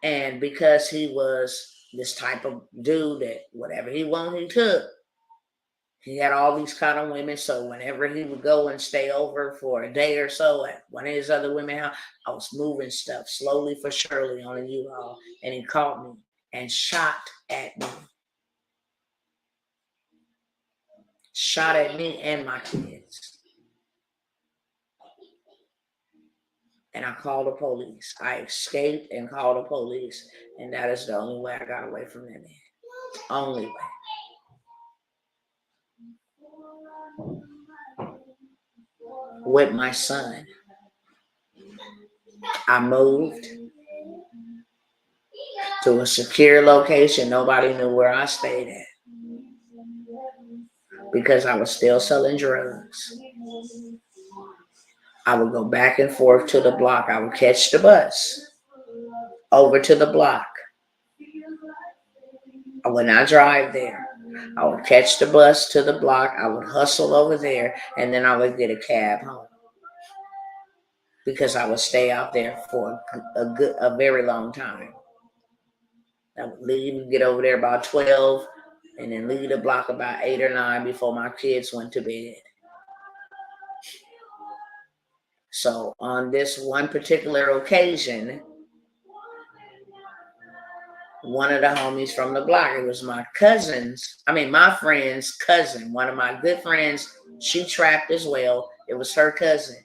And because he was this type of dude that whatever he wanted, he took. He had all these kind of women, so whenever he would go and stay over for a day or so at one of his other women house, I was moving stuff slowly for surely on a U-Haul, and he caught me and shot at me. Shot at me and my kids. And I called the police. I escaped and called the police, and that is the only way I got away from that man. Only way. With my son, I moved to a secure location. Nobody knew where I stayed at because I was still selling drugs. I would go back and forth to the block. I would catch the bus over to the block. I would not drive there. I would catch the bus to the block. I would hustle over there, and then I would get a cab home because I would stay out there for a very long time. I would leave and get over there about 12, and then leave the block about 8 or 9 before my kids went to bed. So on this one particular occasion, one of the homies from the block, it was my friend's cousin, one of my good friends, she trapped as well. It was her cousin.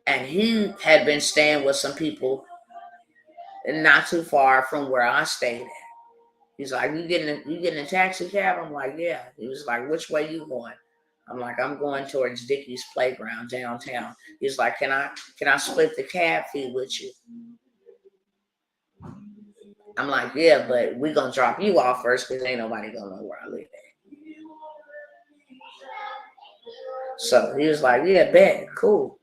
And he had been staying with some people not too far from where I stayed at. He's like, you getting a taxi cab? I'm like, yeah. He was like, which way you going? I'm like, I'm going towards Dickey's Playground downtown. He's like, can I split the cab fee with you? I'm like, yeah, but we gonna drop you off first because ain't nobody gonna know where I live at. So he was like, yeah, bet, cool.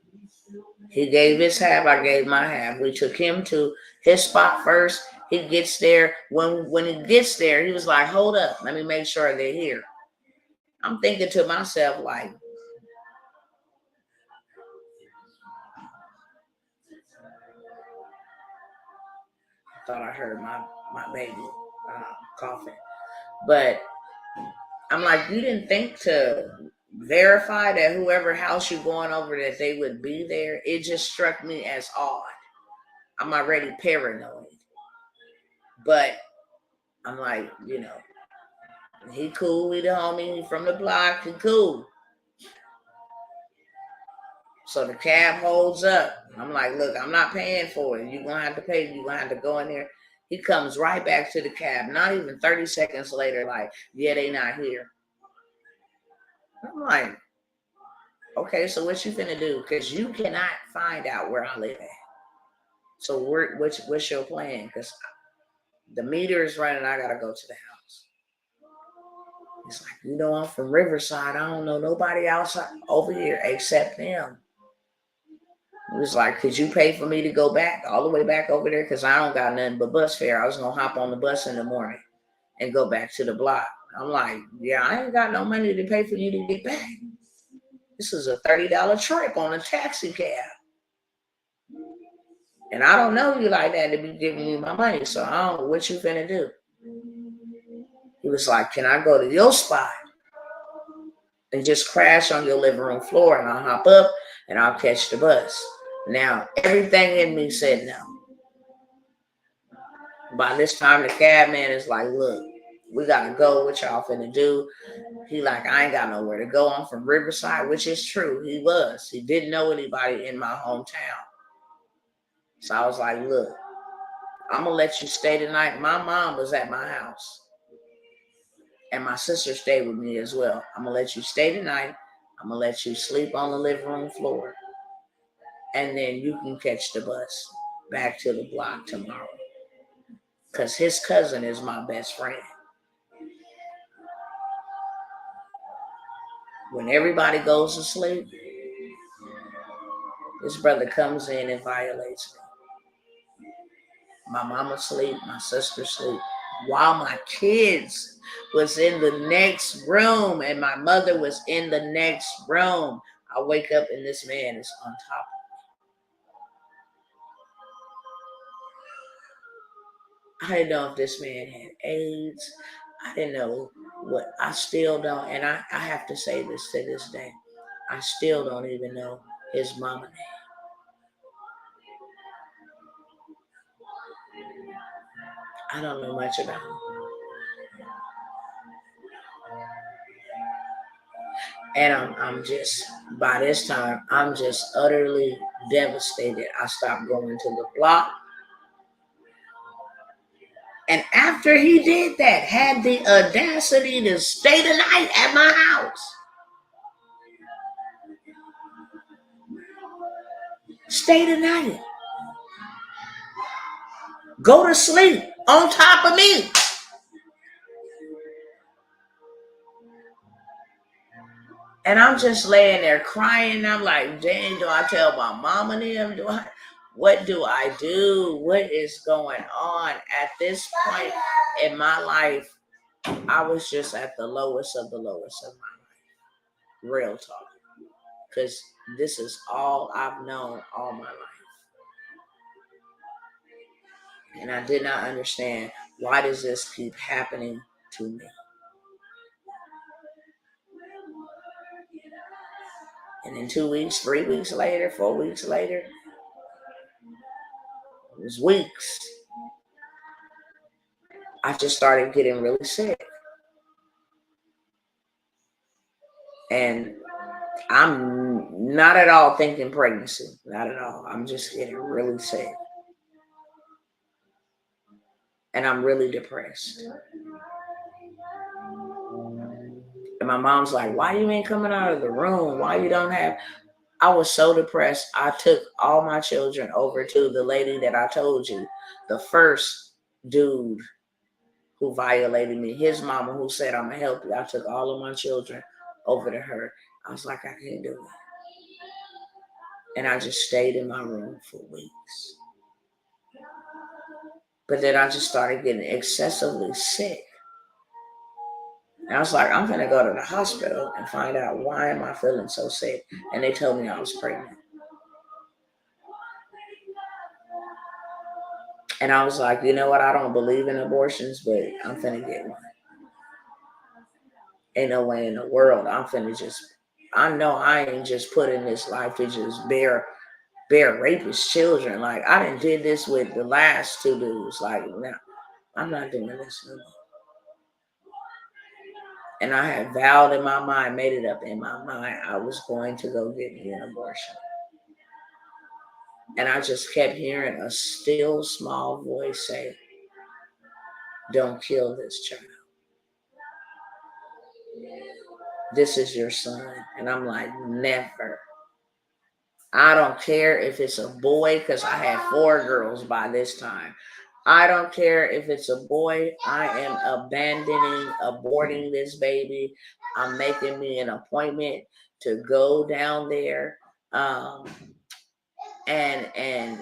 He gave his half, I gave my half. We took him to his spot first. He gets there. When he gets there, he was like, hold up, let me make sure they're here. I'm thinking to myself, like, I thought I heard my baby coughing. But I'm like, you didn't think to verify that whoever house you're going over, that they would be there? It just struck me as odd. I'm already paranoid. But I'm like, he cool, he the homie from the block, he cool. So the cab holds up. I'm like, look, I'm not paying for it. You're going to have to pay. You're going to have to go in there. He comes right back to the cab. Not even 30 seconds later, like, yeah, they not here. I'm like, okay, so what you finna do? Because you cannot find out where I live at. So what's your plan? Because the meter is running. I got to go to the house. He's like, you know, I'm from Riverside. I don't know nobody outside over here except them. He was like, could you pay for me to go back all the way back over there? Because I don't got nothing but bus fare. I was going to hop on the bus in the morning and go back to the block. I'm like, yeah, I ain't got no money to pay for you to get back. This is a $30 trip on a taxi cab. And I don't know you like that to be giving me my money. So I don't know what you finna do. He was like, can I go to your spot and just crash on your living room floor, and I'll hop up and I'll catch the bus? Now, everything in me said no. By this time, the cab man is like, look, we got to go. What y'all finna do? He like, I ain't got nowhere to go. I'm from Riverside, which is true. He was. He didn't know anybody in my hometown. So I was like, look, I'm going to let you stay tonight. My mom was at my house. And my sister stayed with me as well. I'm going to let you stay tonight. I'm going to let you sleep on the living room floor. And then you can catch the bus back to the block tomorrow. Because his cousin is my best friend. When everybody goes to sleep, his brother comes in and violates me. My mama sleep, my sister sleep, while my kids was in the next room and my mother was in the next room. I wake up and this man is on top of me. I didn't know if this man had AIDS. I didn't know what. I still don't, and I have to say this to this day. I still don't even know his mama name. I don't know much about him. And I'm just, by this time, I'm just utterly devastated. I stopped going to the block. And after he did that, had the audacity to stay the night at my house. Stay the night. Go to sleep on top of me. And I'm just laying there crying. I'm like, dang, do I tell my mom and them? What do I do? What is going on? At this point in my life, I was just at the lowest of the lowest of my life. Real talk. Because this is all I've known all my life. And I did not understand, why does this keep happening to me? And then 2 weeks, 3 weeks later, 4 weeks later, it was weeks, I just started getting really sick. And I'm not at all thinking pregnancy. Not at all. I'm just getting really sick. And I'm really depressed. And my mom's like, why you ain't coming out of the room? Why you don't have... I was so depressed. I took all my children over to the lady that I told you, the first dude who violated me, his mama who said, I'm going to help you. I took all of my children over to her. I was like, I can't do it. And I just stayed in my room for weeks. But then I just started getting excessively sick. And I was like, I'm going to go to the hospital and find out, why am I feeling so sick? And they told me I was pregnant. And I was like, you know what? I don't believe in abortions, but I'm finna get one. Ain't no way in the world I'm finna just... I know I ain't just put in this life to just bear rapist children. Like, I done did this with the last two dudes. Like, no, I'm not doing this no more. And I had vowed in my mind, made it up in my mind, I was going to go get me an abortion. And I just kept hearing a still small voice say, don't kill this child. This is your son. And I'm like, never. I don't care if it's a boy, because I had 4 girls by this time. I don't care if it's a boy. I am aborting this baby. I'm making me an appointment to go down there. And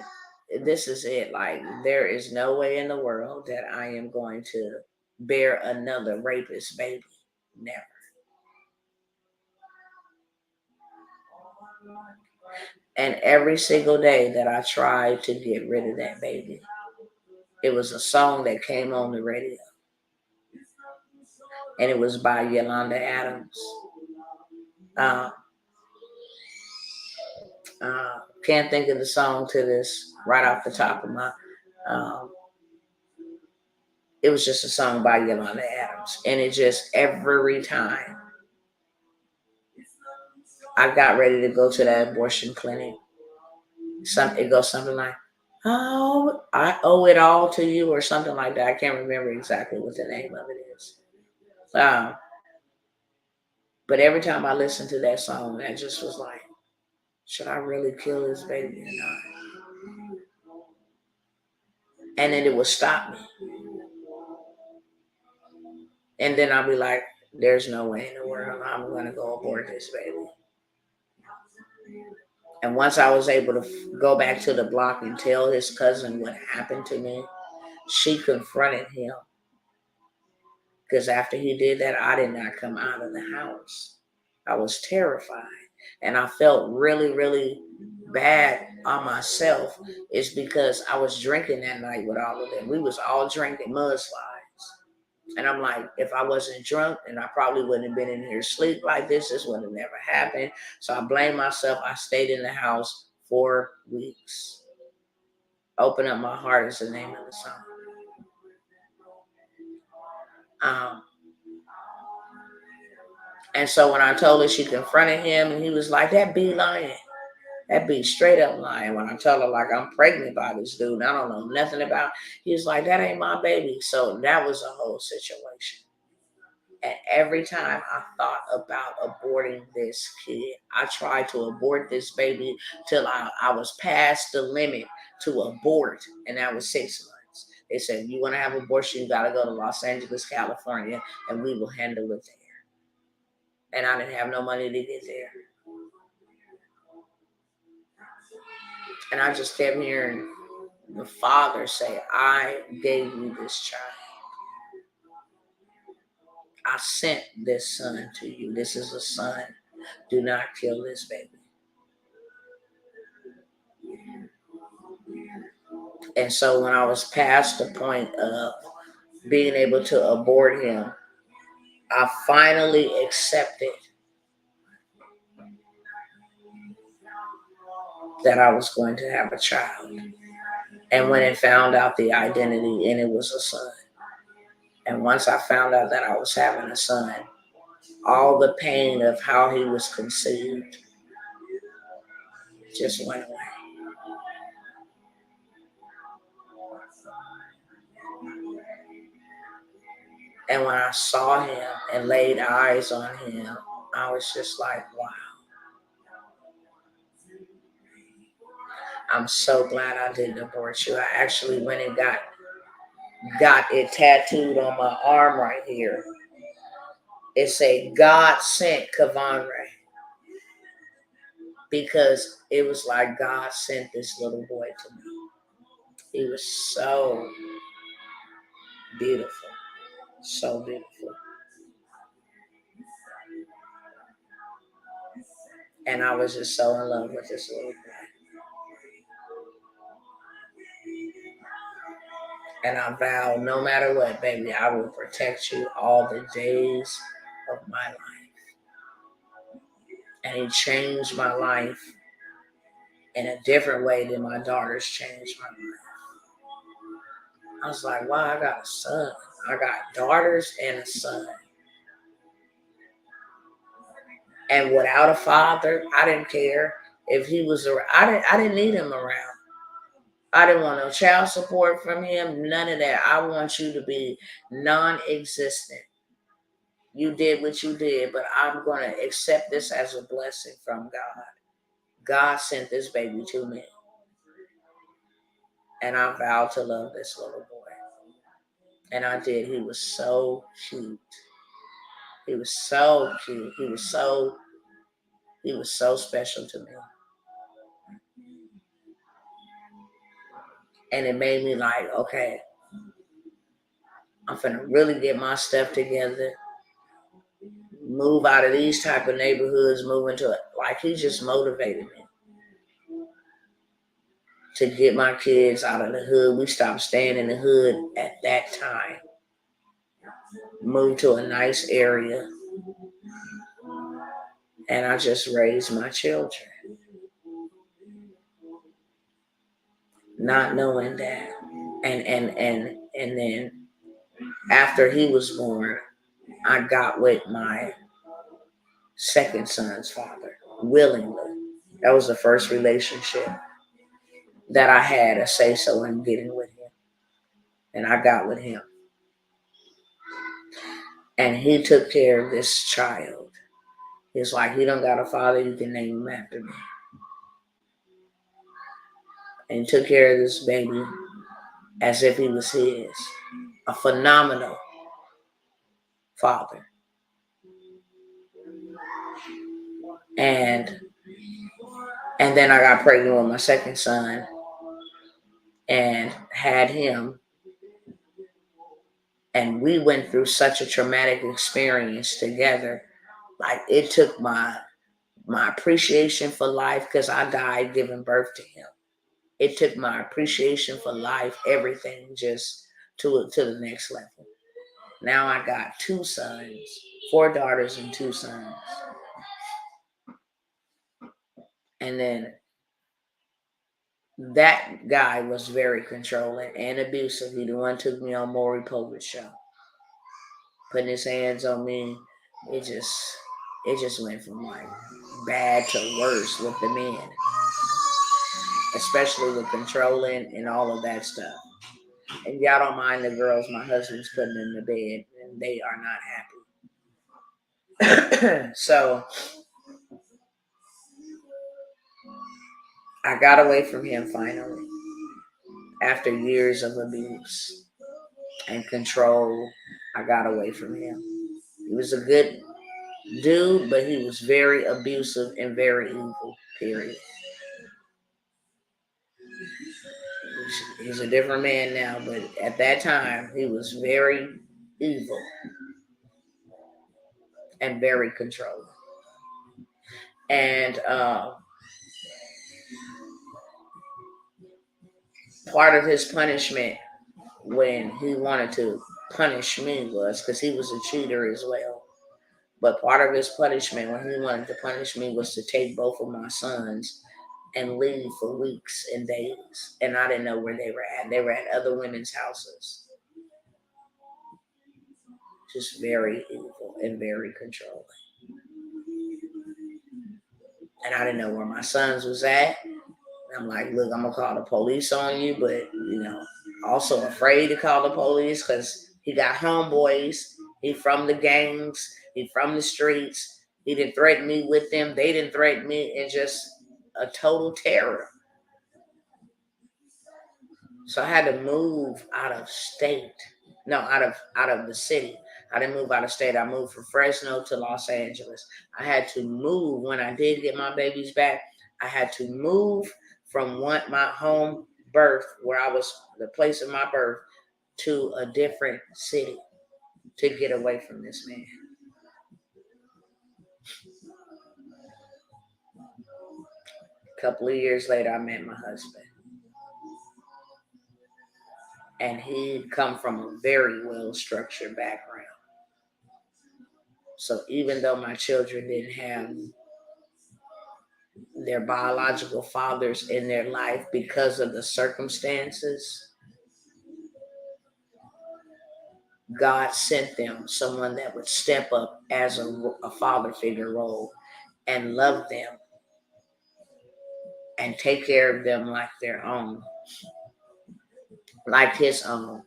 this is it. Like, there is no way in the world that I am going to bear another rapist baby. Never. And every single day that I tried to get rid of that baby, it was a song that came on the radio. And it was by Yolanda Adams. Can't think of the song to this right off the top of my. It was just a song by Yolanda Adams, and it just every time I got ready to go to that abortion clinic, it goes something like, "Oh, I owe it all to you," or something like that. I can't remember exactly what the name of it is. But every time I listened to that song, I just was like, should I really kill this baby or not? And then it would stop me. And then I'll be like, there's no way in the world I'm going to go abort this baby. And once I was able to go back to the block and tell his cousin what happened to me, she confronted him. Because after he did that, I did not come out of the house. I was terrified. And I felt really, really bad on myself. It's because I was drinking that night with all of them. We was all drinking mudslides. And I'm like, if I wasn't drunk, then I probably wouldn't have been in here asleep like this. This would have never happened. So I blame myself. I stayed in the house 4 weeks. Open Up My Heart is the name of the song. And so when I told her, she confronted him, and he was like, that be lying. That be straight up lying. When I tell her, like, I'm pregnant by this dude, I don't know nothing about. He was like, that ain't my baby. So that was a whole situation. And every time I thought about aborting this kid, I tried to abort this baby till I was past the limit to abort, and that was 6 months. They said, you want to have abortion, you got to go to Los Angeles, California, and we will handle it there. And I didn't have no money to get there. And I just kept hearing the father say, I gave you this child. I sent this son to you. This is a son. Do not kill this baby. And so when I was past the point of being able to abort him, I finally accepted that I was going to have a child. And when it found out the identity, and it was a son. And once I found out that I was having a son, all the pain of how he was conceived just went away. And when I saw him and laid eyes on him, I was just like, wow. I'm so glad I didn't abort you. I actually went and got it tattooed on my arm right here. It said, God sent Kavonre. Because it was like God sent this little boy to me. He was so beautiful. So beautiful. And I was just so in love with this little boy. And I vowed, no matter what, baby, I will protect you all the days of my life. And he changed my life in a different way than my daughters changed my life. I was like, wow, I got a son. I got daughters and a son. And without a father, I didn't care if he was around. I didn't need him around. I didn't want no child support from him, none of that. I want you to be non-existent. You did what you did, but I'm going to accept this as a blessing from God. God sent this baby to me. And I vowed to love this little boy. And I did. He was so cute. He was so cute. He was so special to me. And it made me like, okay, I'm finna really get my stuff together. Move out of these type of neighborhoods, move into it. Like, he just motivated me to get my kids out of the hood. We stopped staying in the hood at that time. Moved to a nice area. And I just raised my children. Not knowing that. And then after he was born, I got with my second son's father willingly. That was the first relationship that I had a say so in getting with him. And I got with him. And he took care of this child. It's like, he don't got a father, you can name him after me. And he took care of this baby as if he was his. A phenomenal father. And then I got pregnant with my second son and had him. And we went through such a traumatic experience together. Like, it took my appreciation for life, because I died giving birth to him. It took my appreciation for life, everything, just to the next level. Now I got 2 sons, 4 daughters and 2 sons. And then that guy was very controlling and abusive. He the one took me on Maury Povich show, putting his hands on me. It just went from like bad to worse with the men, especially with controlling and all of that stuff. And y'all don't mind the girls my husband's putting in the bed, and they are not happy. So I got away from him finally after years of abuse and control. I got away from him. He was a good dude, but he was very abusive and very evil, period. He's a different man now, but at that time, he was very evil and very controlling. And part of his punishment when he wanted to punish me was because he was a cheater as well. But part of his punishment when he wanted to punish me was to take both of my sons and leave for weeks and days. And I didn't know where they were at. They were at other women's houses. Just very evil and very controlling. And I didn't know where my sons was at. I'm like, look, I'm going to call the police on you, but, also afraid to call the police because he got homeboys. He from the gangs. He from the streets. He didn't threaten me with them. They didn't threaten me, and just a total terror. So I had to move out of state. No, out of the city. I didn't move out of state. I moved from Fresno to Los Angeles. I had to move when I did get my babies back. I had to move from my home birth, where I was the place of my birth, to a different city to get away from this man. A couple of years later, I met my husband. And he'd come from a very well-structured background. So even though my children didn't have their biological fathers in their life because of the circumstances, God sent them someone that would step up as a father figure role and love them and take care of them like their own, like his own.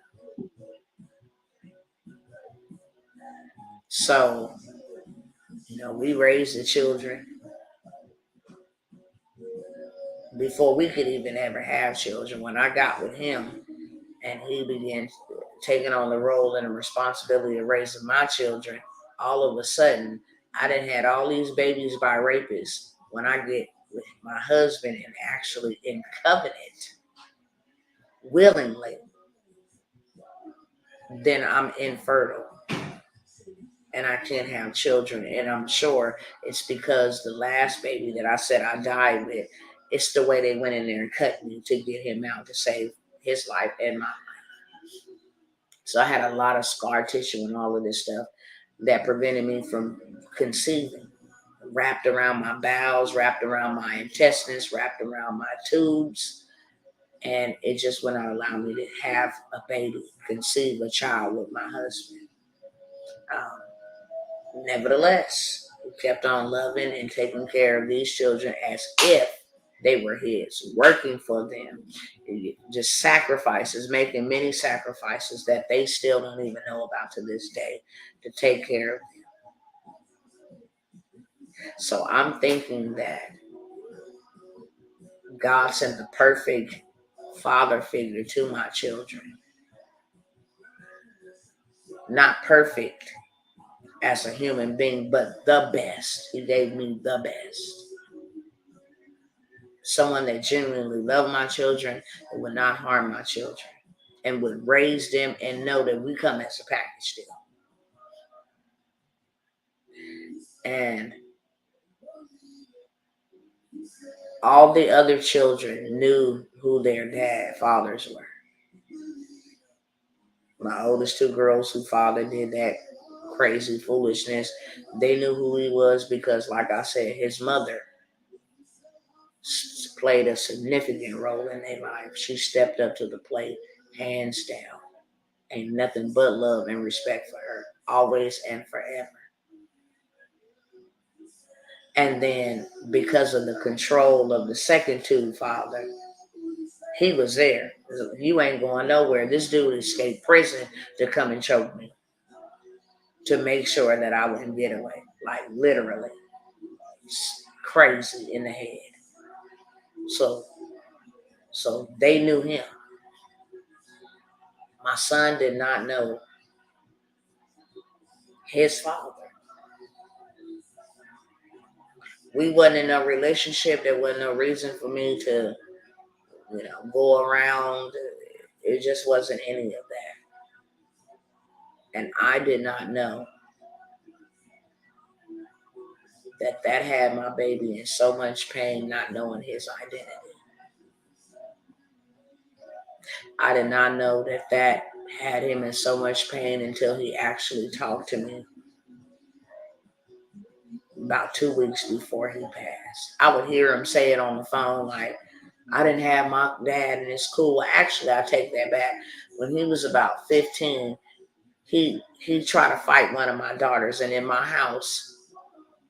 So, we raised the children before we could even ever have children. When I got with him and he began taking on the role and the responsibility of raising my children, all of a sudden, I done had all these babies by rapists. When I get with my husband and actually in covenant, willingly, then I'm infertile and I can't have children. And I'm sure it's because the last baby that I said I died with, it's the way they went in there and cut me to get him out to save his life and my life. So I had a lot of scar tissue and all of this stuff that prevented me from conceiving. Wrapped around my bowels, wrapped around my intestines, wrapped around my tubes. And it just would not allow me to have a baby, conceive a child with my husband. Nevertheless, he kept on loving and taking care of these children as if they were his, working for them, just sacrifices, making many sacrifices that they still don't even know about to this day to take care of them. So I'm thinking that God sent the perfect father figure to my children. Not perfect as a human being, but the best. He gave me the best. Someone that genuinely loved my children and would not harm my children and would raise them and know that we come as a package deal. And all the other children knew who their fathers were. My oldest two girls whose father did that crazy foolishness, they knew who he was because, like I said, his mother played a significant role in their life. She stepped up to the plate, hands down. Ain't nothing but love and respect for her, always and forever. And then because of the control of the second two father, he was there. You ain't going nowhere. This dude escaped prison to come and choke me to make sure that I wouldn't get away. Like literally crazy in the head. So they knew him. My son did not know his father. We wasn't in a relationship. There wasn't no reason for me to, go around. It just wasn't any of that. And I did not know that had my baby in so much pain, not knowing his identity. I did not know that had him in so much pain until he actually talked to me about 2 weeks before he passed. I would hear him say it on the phone, like, I didn't have my dad and it's cool. Well, actually, I take that back. When he was about 15, he tried to fight one of my daughters. And in my house,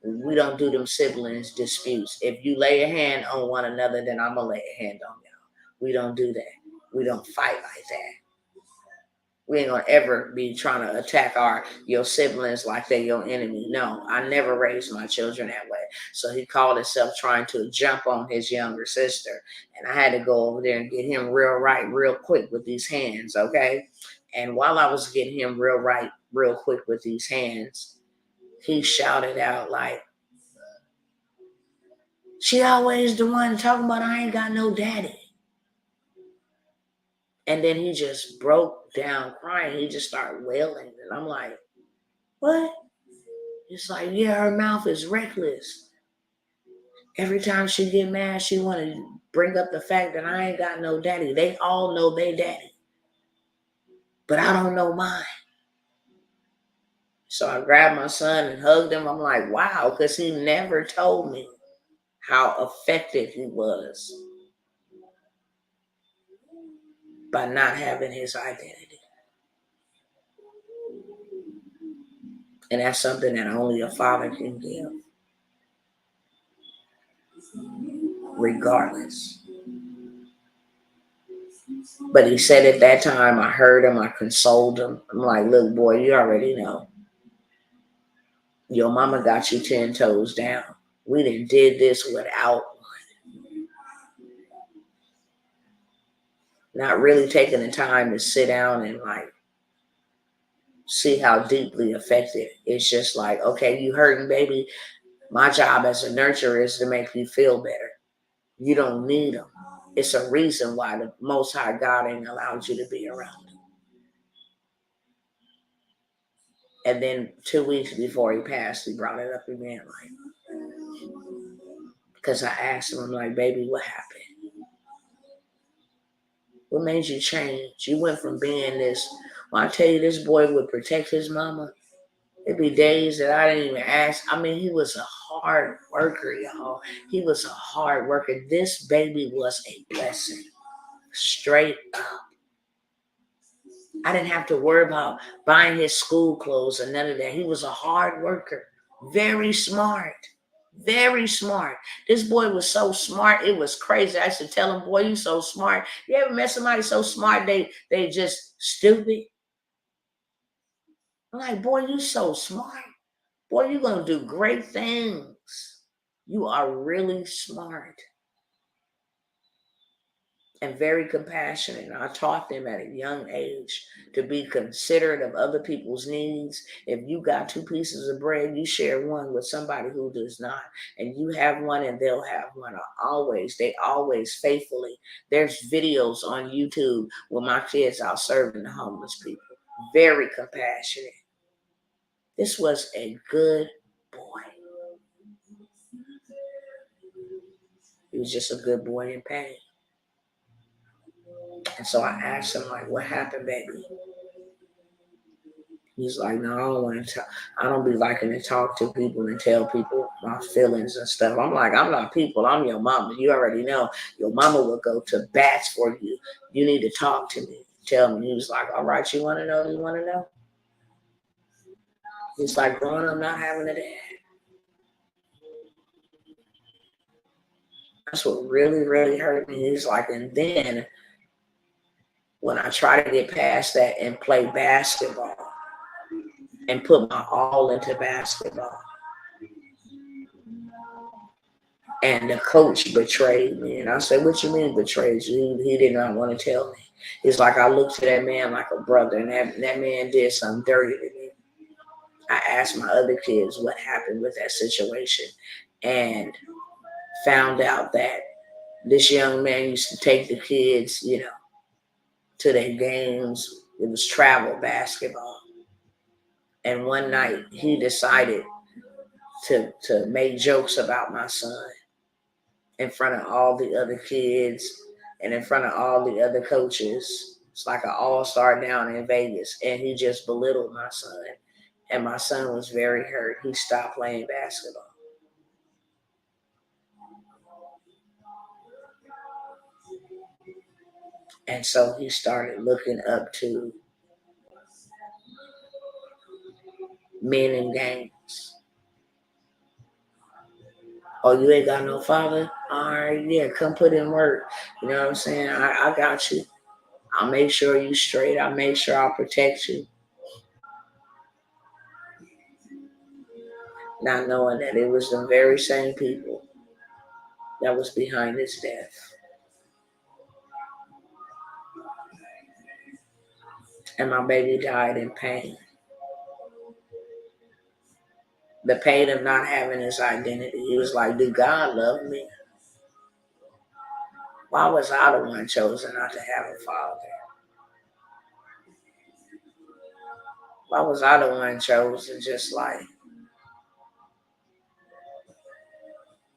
we don't do them siblings disputes. If you lay a hand on one another, then I'm going to lay a hand on y'all. We don't do that. We don't fight like that. We ain't gonna ever be trying to attack your siblings like they're your enemy. No, I never raised my children that way. So he called himself trying to jump on his younger sister. And I had to go over there and get him real quick with these hands, okay? And while I was getting him real quick with these hands, he shouted out like, she always the one talking about I ain't got no daddy. And then he just broke down crying. He just started wailing. And I'm like, what? It's like, yeah, her mouth is reckless. Every time she get mad, she want to bring up the fact that I ain't got no daddy. They all know they daddy. But I don't know mine. So I grabbed my son and hugged him. I'm like, wow, because he never told me how affected he was by not having his identity. And that's something that only a father can give, regardless. But he said at that time, I heard him, I consoled him. I'm like, look, boy, you already know. Your mama got you 10 toes down. We done did this without one. Not really taking the time to sit down and like see how deeply affected. It's just like, okay, you hurting, baby. My job as a nurturer is to make you feel better. You don't need them. It's a reason why the Most High God ain't allowed you to be around them. And then 2 weeks before he passed, he brought it up again, like, because I asked him, I'm like, baby, what happened? What made you change? You went from being this, when I tell you this boy would protect his mama, it'd be days that I didn't even ask. I mean, he was a hard worker, y'all. He was a hard worker. This baby was a blessing. Straight up. I didn't have to worry about buying his school clothes or none of that. He was a hard worker. Very smart. Very smart. This boy was so smart, it was crazy. I used to tell him, boy, you so smart. You ever met somebody so smart they just stupid? I'm like, boy, you so smart. Boy, you're going to do great things. You are really smart and very compassionate. And I taught them at a young age to be considerate of other people's needs. If you got 2 pieces of bread, you share one with somebody who does not. And you have one and they'll have one. They always faithfully. There's videos on YouTube with my kids out serving the homeless people. Very compassionate. This was a good boy. He was just a good boy in pain. And so I asked him, like, what happened, baby? He's like, no, I don't want to talk. I don't be liking to talk to people and tell people my feelings and stuff. I'm like, I'm not people. I'm your mama. You already know. Your mama will go to bats for you. You need to talk to me. Tell me. He was like, all right, you want to know? You want to know? He's like, growing up not having a dad. That's what really, really hurt me. He's like, and then when I try to get past that and play basketball and put my all into basketball, and the coach betrayed me. And I said, what you mean betrayed you? He did not want to tell me. It's like I looked to that man like a brother, and that man did something dirty to me. I asked my other kids what happened with that situation and found out that this young man used to take the kids, to their games. It was travel basketball. And one night he decided to make jokes about my son in front of all the other kids and in front of all the other coaches. It's like an all-star down in Vegas. And he just belittled my son. And my son was very hurt. He stopped playing basketball. And so he started looking up to men in gangs. Oh, you ain't got no father? All right, yeah, come put in work. You know what I'm saying? I got you. I'll make sure you straight. I'll make sure I'll protect you. Not knowing that it was the very same people that was behind his death. And my baby died in pain. The pain of not having his identity. He was like, did God love me? Why was I the one chosen not to have a father? Why was I the one chosen just like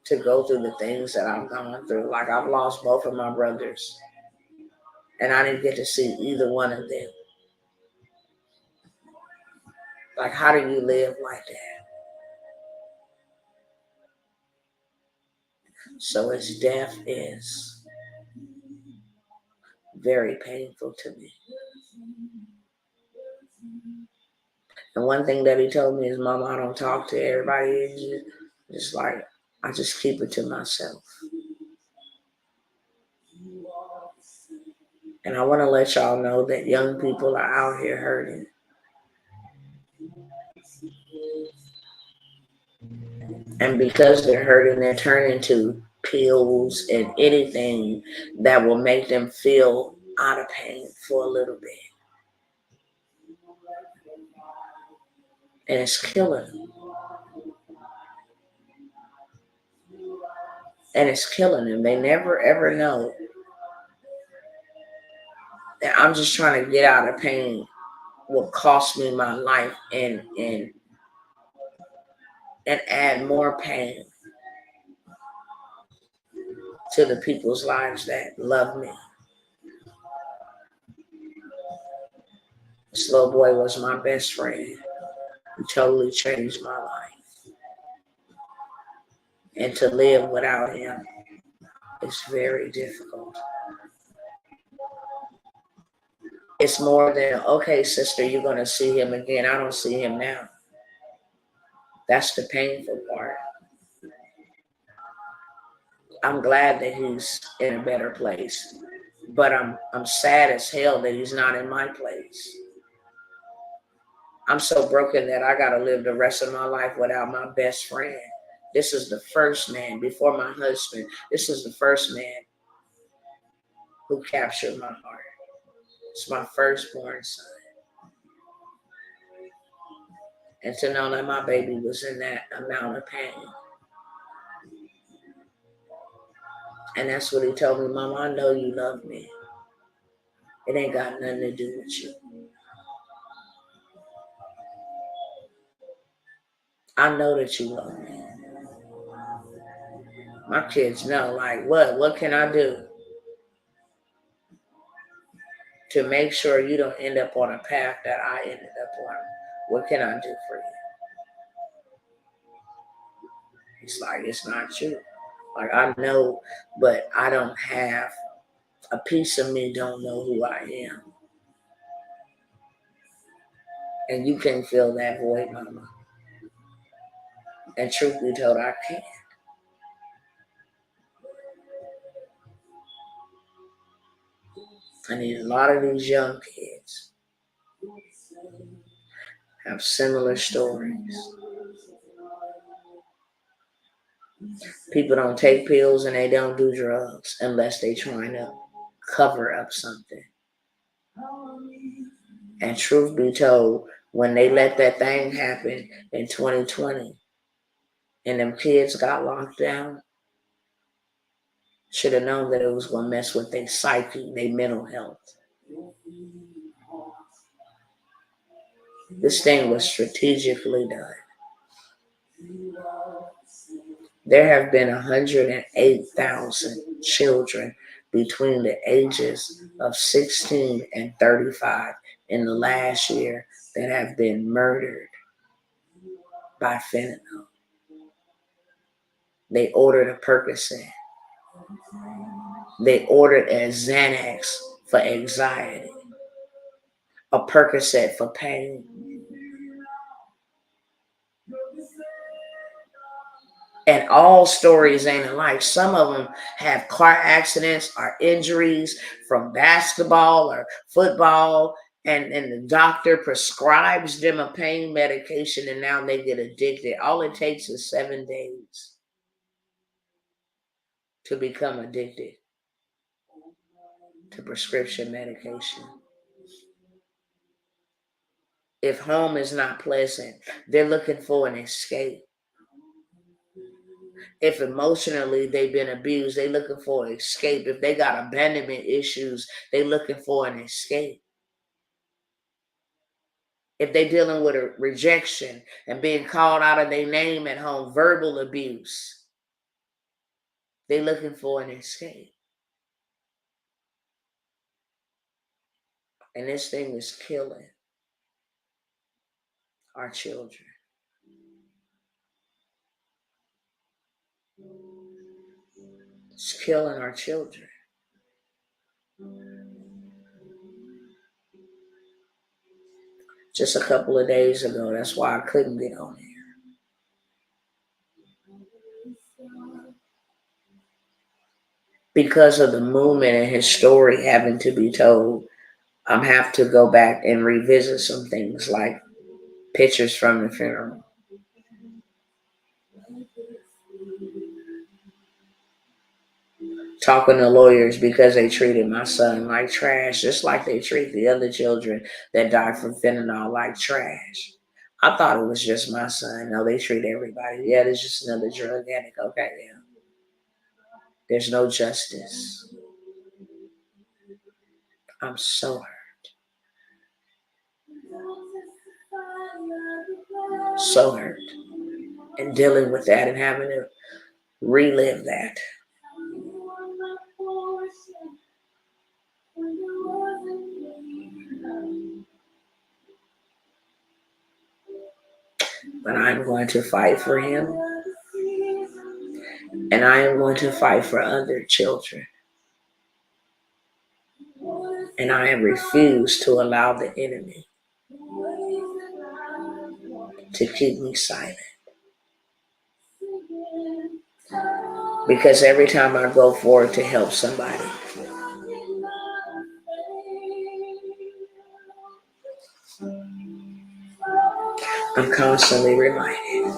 to go through the things that I've gone through? Like I've lost both of my brothers and I didn't get to see either one of them. Like, how do you live like that? So his death is very painful to me. And one thing that he told me is, Mama, I don't talk to everybody. It's just like, I just keep it to myself. And I want to let y'all know that young people are out here hurting. And because they're hurting, they're turning to pills and anything that will make them feel out of pain for a little bit. And it's killing them. And it's killing them. They never ever know that I'm just trying to get out of pain will cost me my life and add more pain to the people's lives that love me. This little boy was my best friend. He totally changed my life. And to live without him is very difficult. It's more than, okay, sister, you're going to see him again. I don't see him now. That's the painful part. I'm glad that he's in a better place, but I'm sad as hell that he's not in my place. I'm so broken that I got to live the rest of my life without my best friend. This is the first man, before my husband, this is the first man who captured my heart. It's my firstborn son. And to know that my baby was in that amount of pain. And that's what he told me, Mama, I know you love me. It ain't got nothing to do with you. I know that you love me. My kids know, like, what can I do to make sure you don't end up on a path that I ended up on? What can I do for you? It's like, it's not you. Like, I know, but I don't have, a piece of me don't know who I am. And you can fill that void, Mama. And truth be told, I can't. I need a lot of these young kids have similar stories. People don't take pills and they don't do drugs unless they're trying to cover up something. And truth be told, when they let that thing happen in 2020 and them kids got locked down, should have known that it was going to mess with their psyche, their mental health. This thing was strategically done. There have been 108,000 children between the ages of 16 and 35 in the last year that have been murdered by fentanyl. They ordered a Percocet. They ordered a Xanax for anxiety, a Percocet for pain. And all stories ain't alike. Some of them have car accidents or injuries from basketball or football, and the doctor prescribes them a pain medication, and now they get addicted. All it takes is 7 days to become addicted to prescription medication. If home is not pleasant, they're looking for an escape. If emotionally they've been abused, they're looking for an escape. If they got abandonment issues, they're looking for an escape. If they're dealing with a rejection and being called out of their name at home, verbal abuse, they're looking for an escape. And this thing is killing our children. It's killing our children. Just a couple of days ago, that's why I couldn't get on here. Because of the movement and his story having to be told, I'm have to go back and revisit some things like pictures from the funeral. Talking to lawyers because they treated my son like trash, just like they treat the other children that died from fentanyl like trash. I thought it was just my son. No, they treat everybody. Yeah, there's just another drug addict. Okay, yeah. There's no justice. I'm so hurt. So hurt. And dealing with that and having to relive that. But I'm going to fight for him. And I am going to fight for other children. And I refuse to allow the enemy to keep me silent. Because every time I go forward to help somebody, I'm constantly reminded.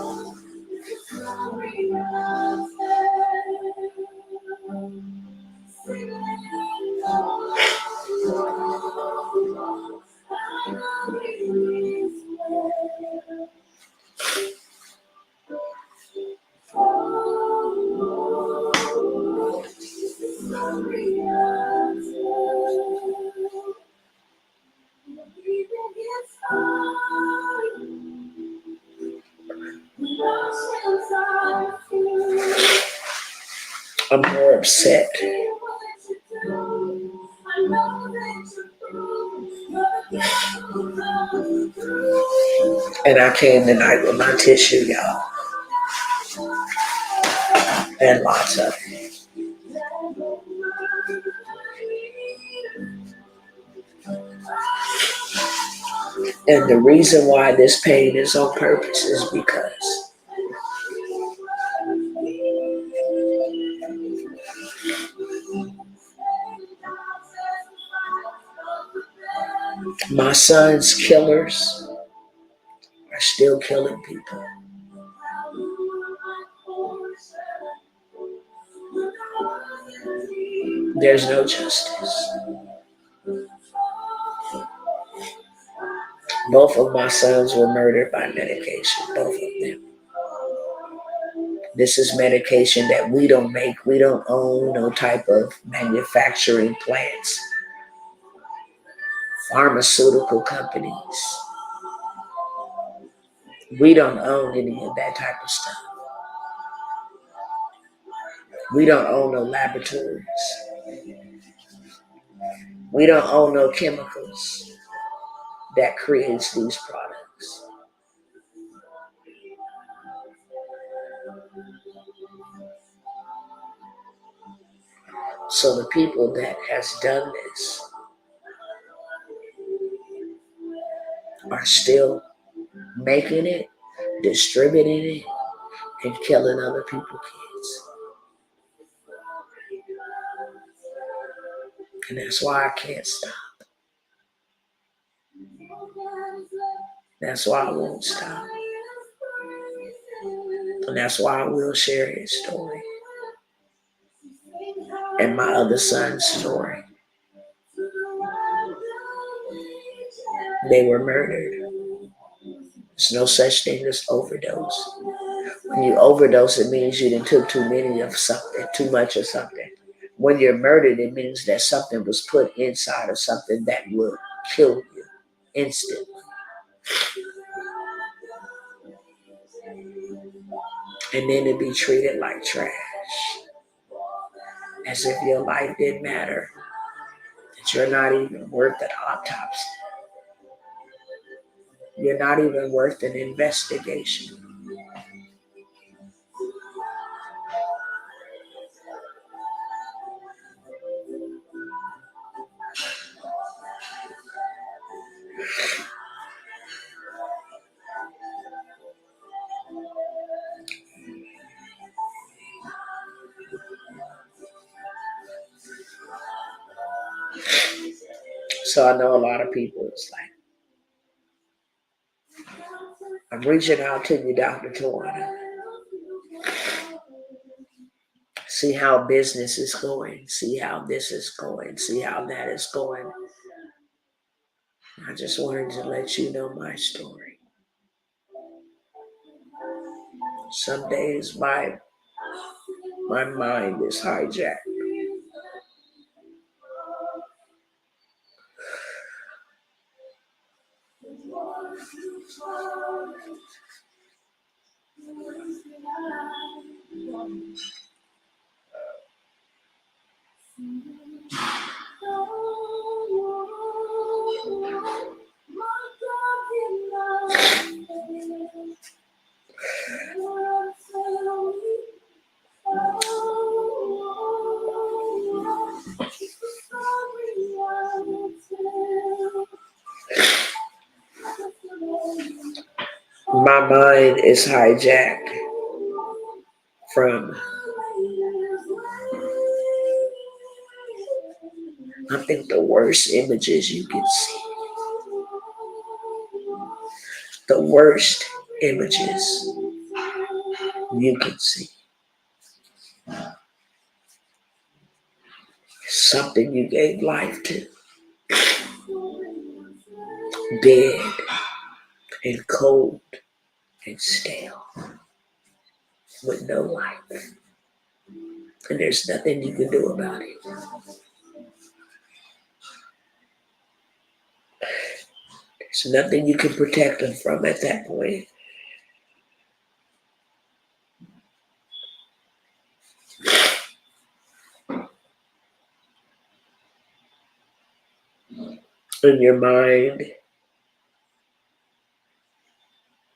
I'm more upset. And I came tonight with my tissue, y'all. And lots of it. And the reason why this pain is on purpose is because my son's killers are still killing people. There's no justice. Both of my sons were murdered by medication, both of them. This is medication that we don't make. We don't own no type of manufacturing plants. Pharmaceutical companies. We don't own any of that type of stuff. We don't own no laboratories. We don't own no chemicals that creates these products. So the people that has done this are still making it, distributing it, and killing other people's kids. And that's why I can't stop. That's why I won't stop. And that's why I will share his story. And my other son's story. They were murdered. There's no such thing as overdose. When you overdose, it means you didn't took too many of something, too much of something. When you're murdered, it means that something was put inside of something that will kill you instantly. And then to be treated like trash. As if your life didn't matter. That you're not even worth an autopsy. You're not even worth an investigation. So I know a lot of people is like, I'm reaching out to you, Dr. Tawanna. See how business is going. See how this is going. See how that is going. I just wanted to let you know my story. Some days my mind is hijacked. My mind is hijacked from, I think, the worst images you can see. The worst images you can see. Something you gave life to. Dead and cold and stale with no life. And there's nothing you can do about it. There's nothing you can protect them from at that point. And your mind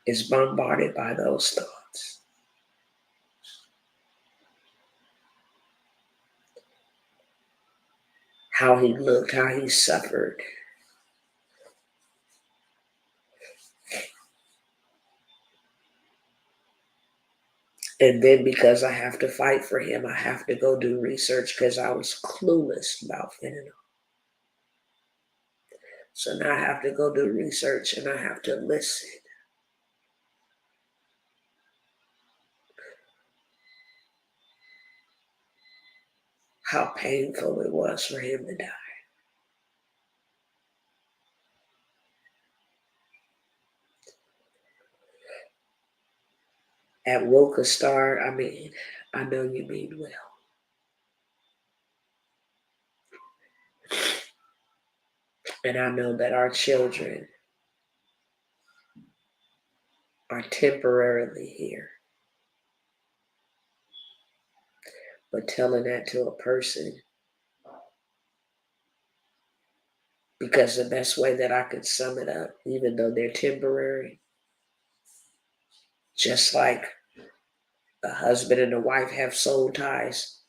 is bombarded by those thoughts. How he looked, how he suffered. And then because I have to fight for him, I have to go do research because I was clueless about fentanyl. So now I have to go do research and I have to listen. How painful it was for him to die. At Woka Star, I mean, I know you mean well. And I know that our children are temporarily here. But telling that to a person, because the best way that I could sum it up, even though they're temporary, just like a husband and a wife have soul ties,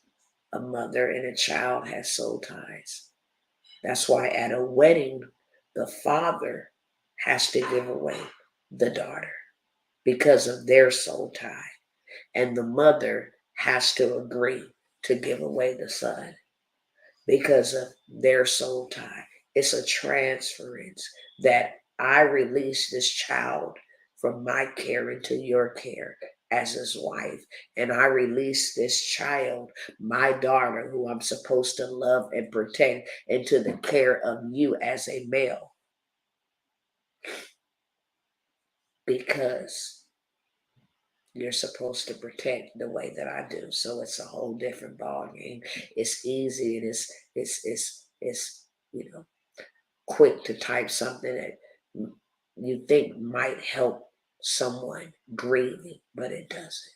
a mother and a child has soul ties. That's why at a wedding, the father has to give away the daughter because of their soul tie. And the mother has to agree to give away the son because of their soul tie. It's a transference that I release this child from my care into your care as his wife. And I release this child, my daughter, who I'm supposed to love and protect, into the care of you as a male. Because you're supposed to protect the way that I do. So it's a whole different ball game. It's easy and it's quick to type something that you think might help someone grieving, but it doesn't.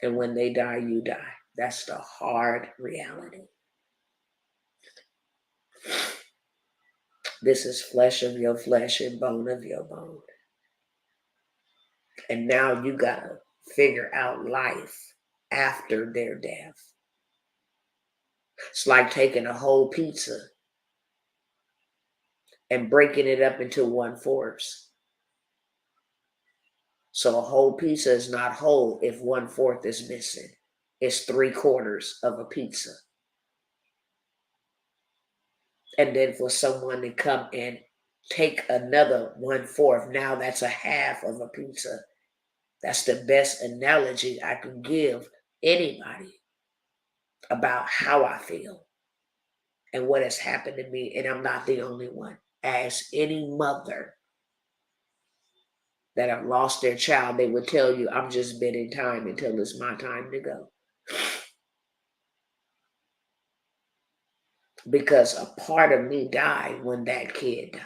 And when they die, you die. That's the hard reality. This is flesh of your flesh and bone of your bone. And now you gotta figure out life after their death. It's like taking a whole pizza and breaking it up into 1/4. So a whole pizza is not whole if 1/4 is missing. It's 3/4 of a pizza. And then for someone to come and take another 1/4, now that's a half of a pizza. That's the best analogy I can give anybody about how I feel and what has happened to me. And I'm not the only one. Ask any mother that have lost their child, they would tell you, I'm just bidding time until it's my time to go. Because a part of me died when that kid died.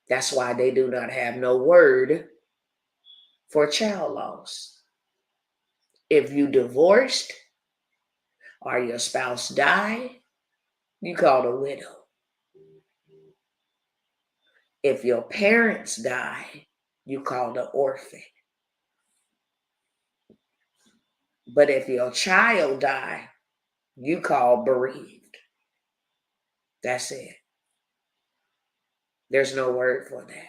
That's why they do not have no word for child loss. If you divorced or your spouse died, you call a widow. If your parents die, you call the orphan. But if your child die, you call bereaved. That's it. There's no word for that.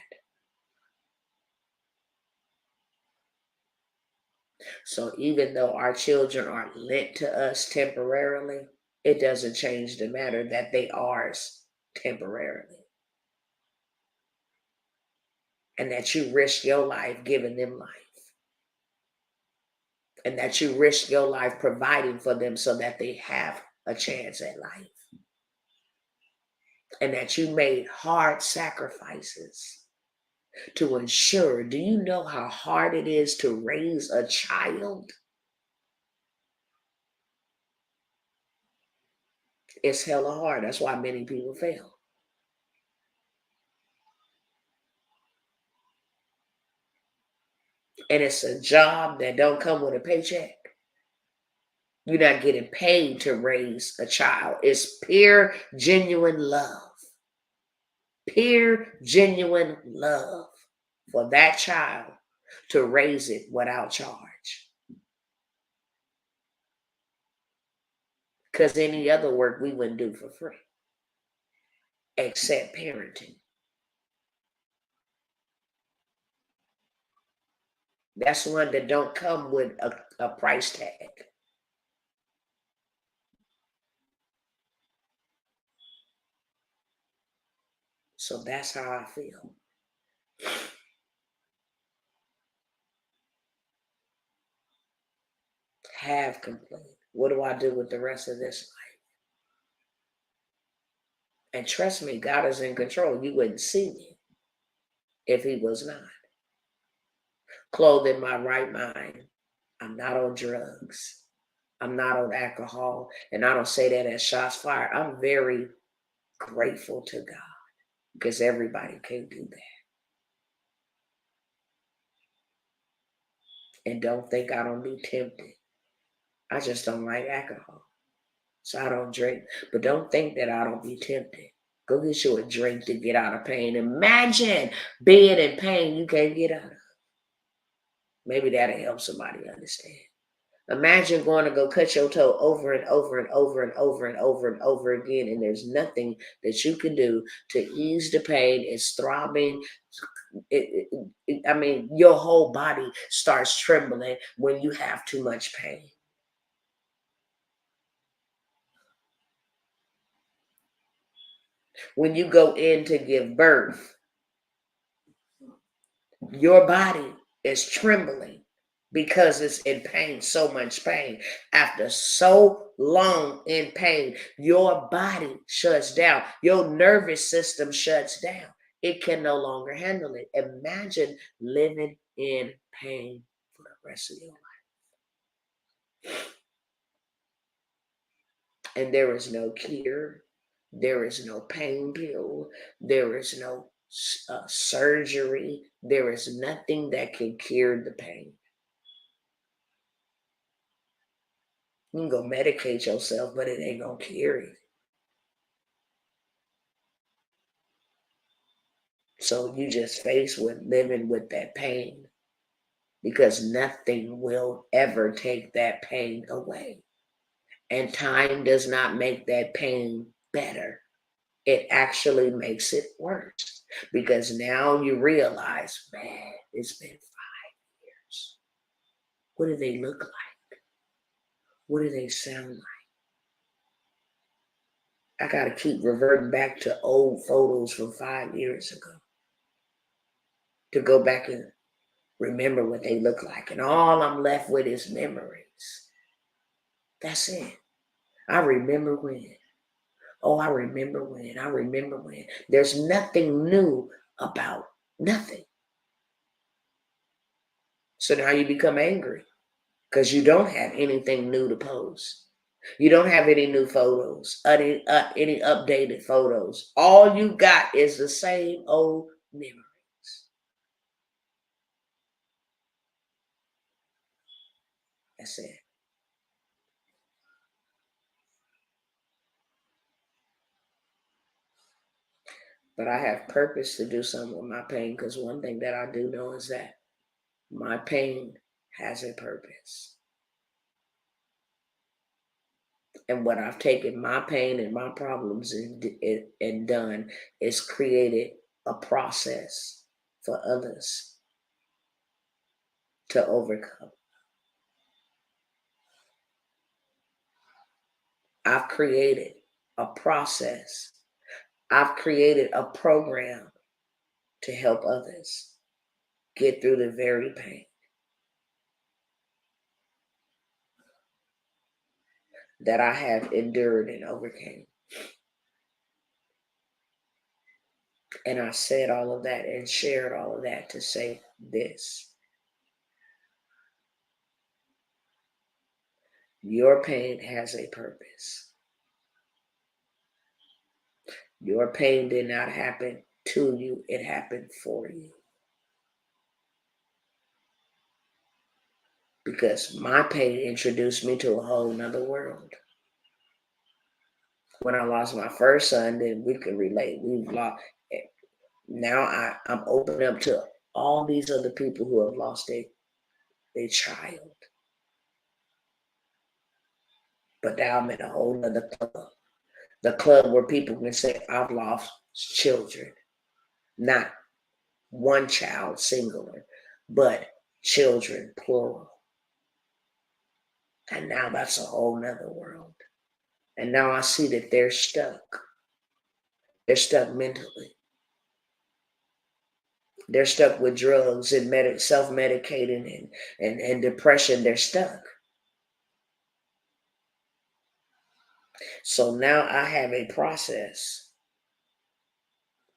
So even though our children are lent to us temporarily, it doesn't change the matter that they are ours temporarily. And that you risk your life giving them life. And that you risk your life providing for them so that they have a chance at life. And that you made hard sacrifices to ensure. Do you know how hard it is to raise a child? It's hella hard. That's why many people fail. And it's a job that don't come with a paycheck. You're not getting paid to raise a child. It's pure, genuine love. Pure, genuine love for that child to raise it without charge. Because any other work we wouldn't do for free, except parenting. That's one that don't come with a price tag. So that's how I feel. Have complained. What do I do with the rest of this life? And trust me, God is in control. You wouldn't see me if he was not. Clothed in my right mind. I'm not on drugs. I'm not on alcohol. And I don't say that as shots fired. I'm very grateful to God because everybody can't do that. And don't think I don't be tempted. I just don't like alcohol. So I don't drink. But don't think that I don't be tempted. Go get you a drink to get out of pain. Imagine being in pain you can't get out of. Maybe that'll help somebody understand. Imagine going to go cut your toe over and over and over and over and over and over again, and there's nothing that you can do to ease the pain. It's throbbing. Your whole body starts trembling when you have too much pain. When you go in to give birth, your body is trembling because it's in pain, so much pain. After so long in pain, your body shuts down. Your nervous system shuts down. It can no longer handle it. Imagine living in pain for the rest of your life. And there is no cure. There is no pain pill. There is no surgery. There is nothing that can cure the pain. You can go medicate yourself, but it ain't gonna cure it. So you just face with living with that pain because nothing will ever take that pain away. And time does not make that pain better. It actually makes it worse because now you realize, man, it's been 5 years. What do they look like? What do they sound like? I got to keep reverting back to old photos from 5 years ago to go back and remember what they look like. And all I'm left with is memories. That's it. I remember when. Oh, I remember when. I remember when. There's nothing new about Nothing. So now you become angry because you don't have anything new to post. You don't have any new photos, any updated photos. All you got is the same old memories. That's it. But I have purpose to do something with my pain, because one thing that I do know is that my pain has a purpose. And what I've taken my pain and my problems and done is created a process for others to overcome. I've created a process. I've created a program to help others get through the very pain that I have endured and overcame. And I said all of that and shared all of that to say this. Your pain has a purpose. Your pain did not happen to you, it happened for you. Because my pain introduced me to a whole nother world. When I lost my first son, then we could relate. We've lost. Now I'm open up to all these other people who have lost their child. But now I'm in a whole nother club. The club where people can say, I've lost children. Not one child singular, but children plural. And now that's a whole nother world. And now I see that they're stuck. They're stuck mentally. They're stuck with drugs and self-medicating and depression. They're stuck. So now I have a process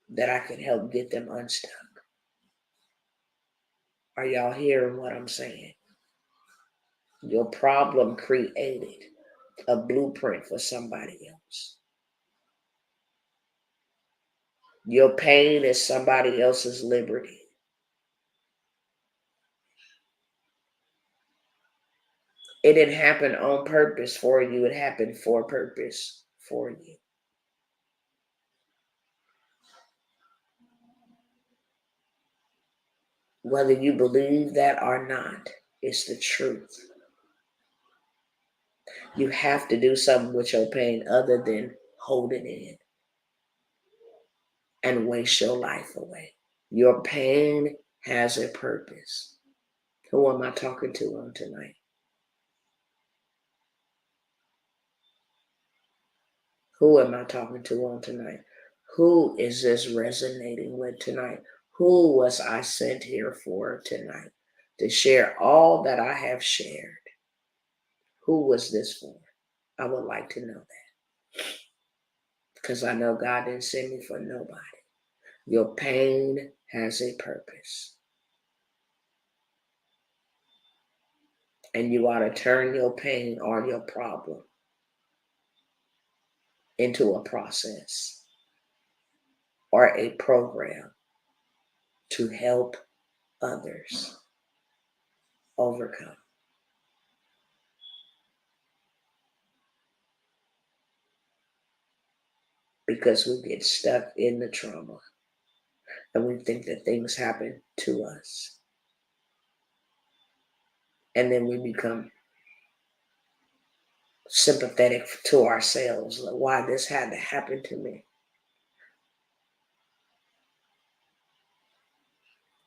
that I can help get them unstuck. Are y'all hearing what I'm saying? Your problem created a blueprint for somebody else. Your pain is somebody else's liberty. It didn't happen on purpose for you. It happened for purpose for you. Whether you believe that or not, it's the truth. You have to do something with your pain other than hold it in and waste your life away. Your pain has a purpose. Who am I talking to on tonight? Who am I talking to on tonight? Who is this resonating with tonight? Who was I sent here for tonight? To share all that I have shared. Who was this for? I would like to know that. Because I know God didn't send me for nobody. Your pain has a purpose. And you ought to turn your pain or your problem into a process or a program to help others overcome. Because we get stuck in the trauma and we think that things happen to us. And then we become sympathetic to ourselves, like why this had to happen to me.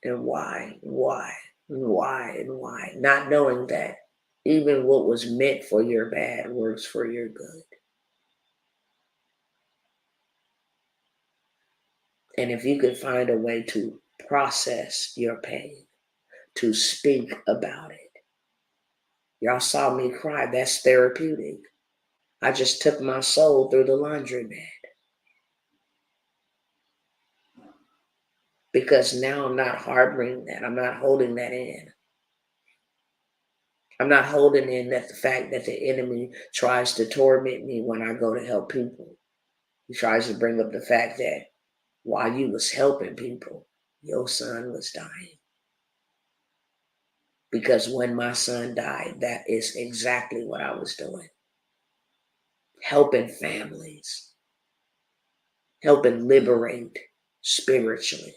And why, not knowing that even what was meant for your bad works for your good. And if you could find a way to process your pain, to speak about it. Y'all saw me cry. That's therapeutic. I just took my soul through the laundromat. Because now I'm not harboring that. I'm not holding that in. I'm not holding in that the fact that the enemy tries to torment me when I go to help people. He tries to bring up the fact that while you was helping people, your son was dying. Because when my son died, that is exactly what I was doing. Helping families, helping liberate spiritually,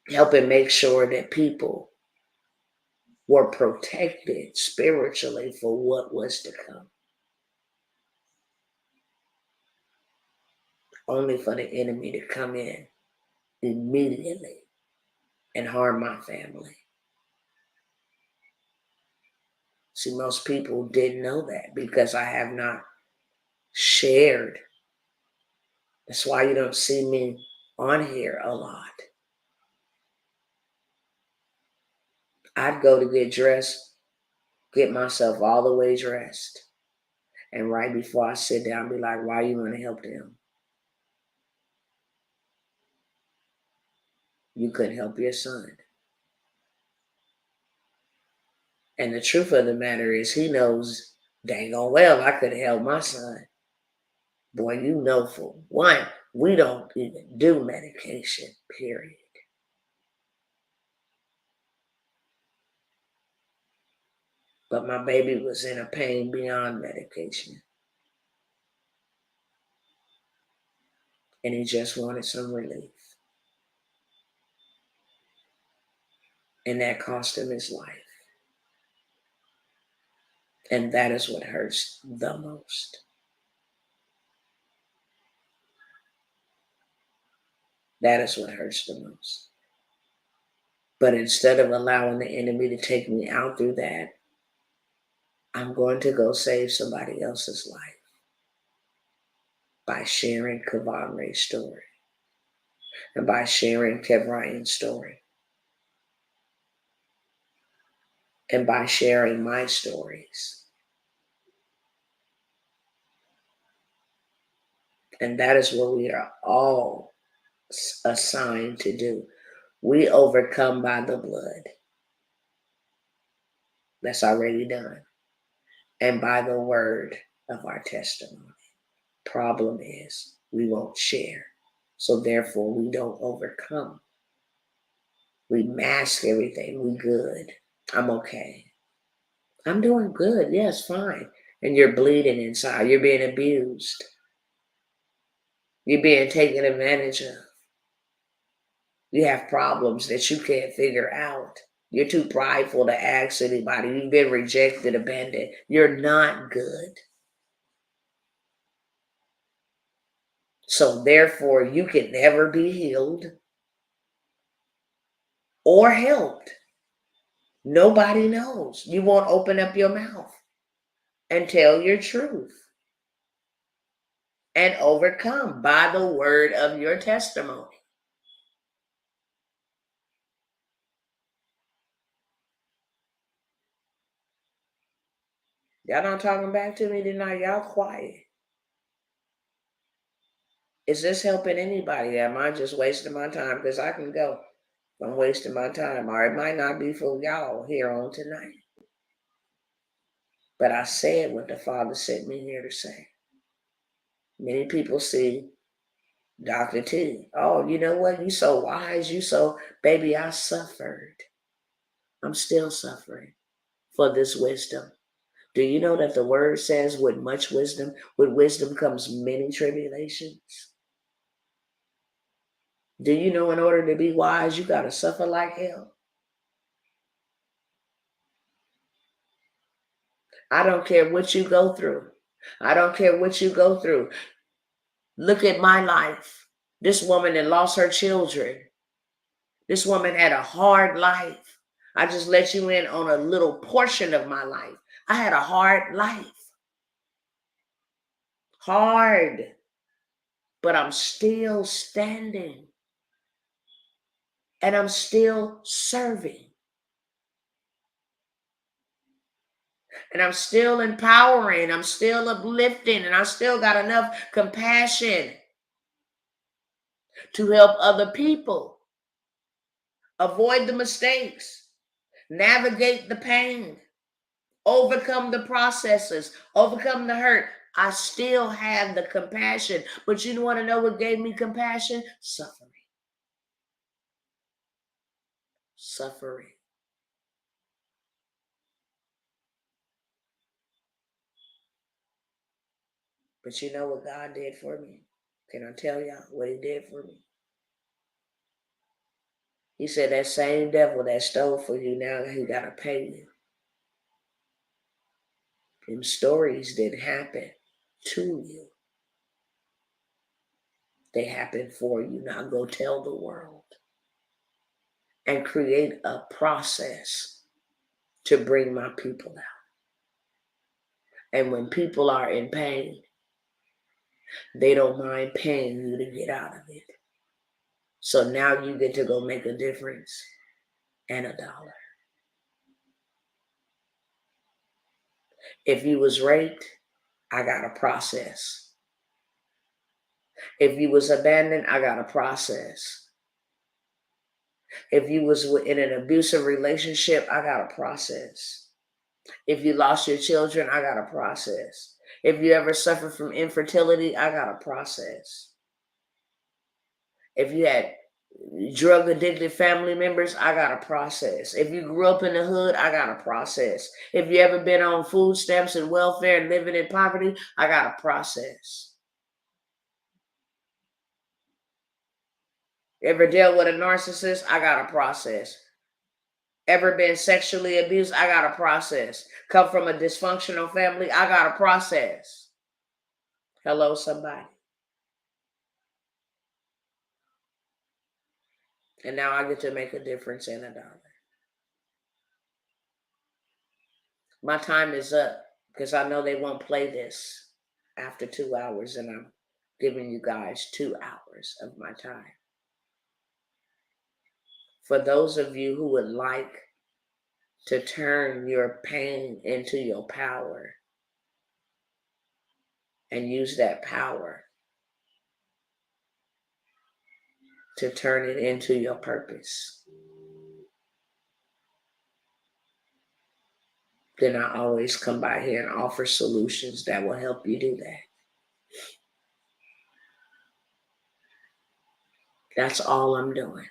helping make sure that people were protected spiritually for what was to come. Only for the enemy to come in immediately and harm my family. See, most people didn't know that because I have not shared. That's why you don't see me on here a lot. I'd go to get dressed, get myself all the way dressed, and right before I sit down, be like, why you want to help them? You couldn't help your son. And the truth of the matter is, he knows dang on well I could have helped my son. Boy, you know, for one, we don't even do medication, period. But my baby was in a pain beyond medication. And he just wanted some relief. And that cost him his life. And that is what hurts the most. That is what hurts the most. But instead of allowing the enemy to take me out through that, I'm going to go save somebody else's life by sharing Kavanre's story and by sharing Kevrion's story and by sharing my stories. And that is what we are all assigned to do. We overcome by the blood. That's already done. And by the word of our testimony. Problem is, we won't share. So therefore, we don't overcome. We mask everything. We good. I'm okay. I'm doing good. Yes, fine. And you're bleeding inside. You're being abused. You're being taken advantage of. You have problems that you can't figure out. You're too prideful to ask anybody. You've been rejected, abandoned. You're not good. So therefore, you can never be healed or helped. Nobody knows. You won't open up your mouth and tell your truth and overcome by the word of your testimony. Y'all not talking back to me tonight. Y'all quiet. Is this helping anybody? Am I just wasting my time? Because I can go. I'm wasting my time. Or it might not be for y'all here on tonight. But I said what the Father sent me here to say. Many people see Dr. T. Oh, you know what? You so wise. You so, baby, I suffered. I'm still suffering for this wisdom. Do you know that the word says with wisdom comes many tribulations? Do you know in order to be wise, you got to suffer like hell? I don't care what you go through. I don't care what you go through. Look at my life. This woman that lost her children. This woman had a hard life. I just let you in on a little portion of my life. I had a hard life. Hard. But I'm still standing. And I'm still serving. And I'm still empowering. I'm still uplifting. And I still got enough compassion to help other people avoid the mistakes, navigate the pain, overcome the processes, overcome the hurt. I still have the compassion. But you want to know what gave me compassion? Suffering. Suffering. But you know what God did for me? Can I tell y'all what he did for me? He said that same devil that stole for you, now he got to pay you. Them stories didn't happen to you. They happened for you. Now go tell the world and create a process to bring my people out. And when people are in pain, they don't mind paying you to get out of it. So now you get to go make a difference and $1. If you was raped, I got a process. If you was abandoned, I got a process. If you was in an abusive relationship, I got a process. If you lost your children, I got a process. If you ever suffered from infertility, I got a process. If you had drug addicted family members, I got a process. If you grew up in the hood, I got a process. If you ever been on food stamps and welfare and living in poverty, I got a process. Ever dealt with a narcissist? I got a process. Ever been sexually abused? I got a process. Come from a dysfunctional family? I got a process. Hello, somebody. And now I get to make a difference in $1. My time is up because I know they won't play this after 2 hours, and I'm giving you guys 2 hours of my time. For those of you who would like to turn your pain into your power and use that power to turn it into your purpose, then I always come by here and offer solutions that will help you do that. That's all I'm doing.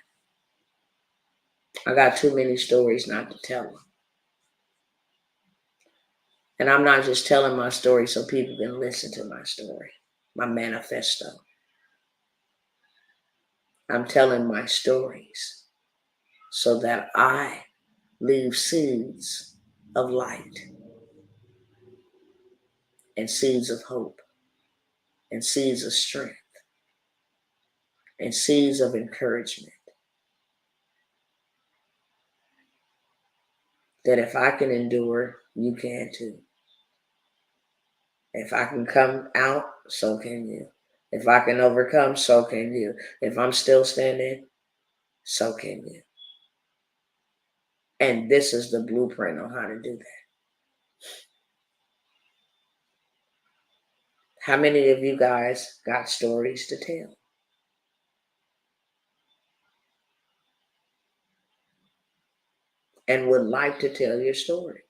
I got too many stories not to tell them. And I'm not just telling my story so people can listen to my story, my manifesto. I'm telling my stories so that I leave seeds of light and seeds of hope and seeds of strength and seeds of encouragement. That if I can endure, you can too. If I can come out, so can you. If I can overcome, so can you. If I'm still standing, so can you. And this is the blueprint on how to do that. How many of you guys got stories to tell? And would like to tell your stories?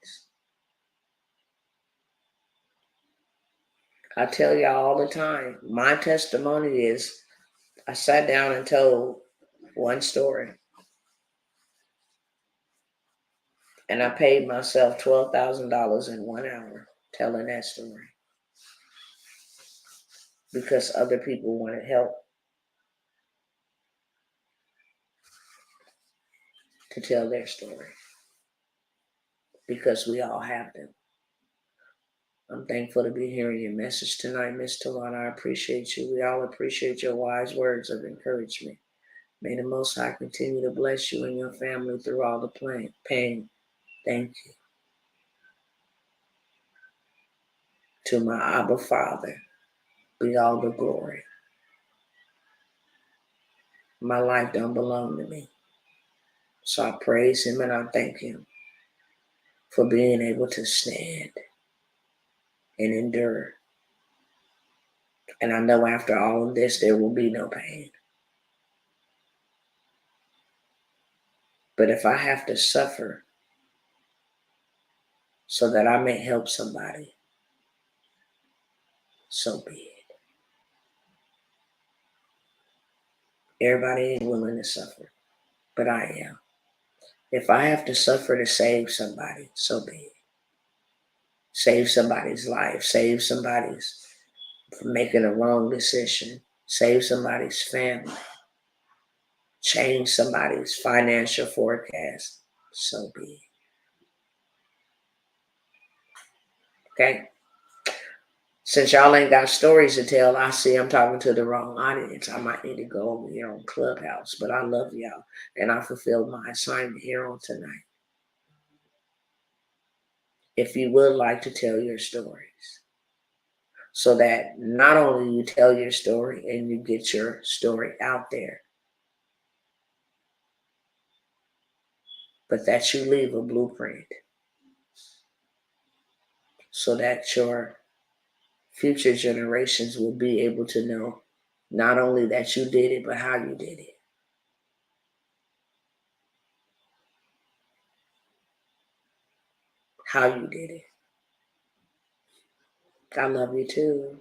I tell y'all all the time, my testimony is I sat down and told one story. And I paid myself $12,000 in 1 hour telling that story. Because other people wanted help to tell their story. Because we all have them. I'm thankful to be hearing your message tonight, Miss Tawanna. I appreciate you. We all appreciate your wise words of encouragement. May the Most High continue to bless you and your family through all the pain. Thank you. To my Abba Father be all the glory. My life don't belong to me. So I praise him and I thank him for being able to stand and endure. And I know after all of this, there will be no pain. But if I have to suffer so that I may help somebody, so be it. Everybody ain't willing to suffer, but I am. If I have to suffer to save somebody, so be it. Save somebody's life, save somebody's from making a wrong decision, save somebody's family, change somebody's financial forecast, so be it. Okay? Since y'all ain't got stories to tell, I see I'm talking to the wrong audience. I might need to go over here on Clubhouse, but I love y'all, and I fulfilled my assignment here on tonight. If you would like to tell your stories, so that not only you tell your story and you get your story out there, but that you leave a blueprint so that your future generations will be able to know not only that you did it, but how you did it. How you did it. I love you too.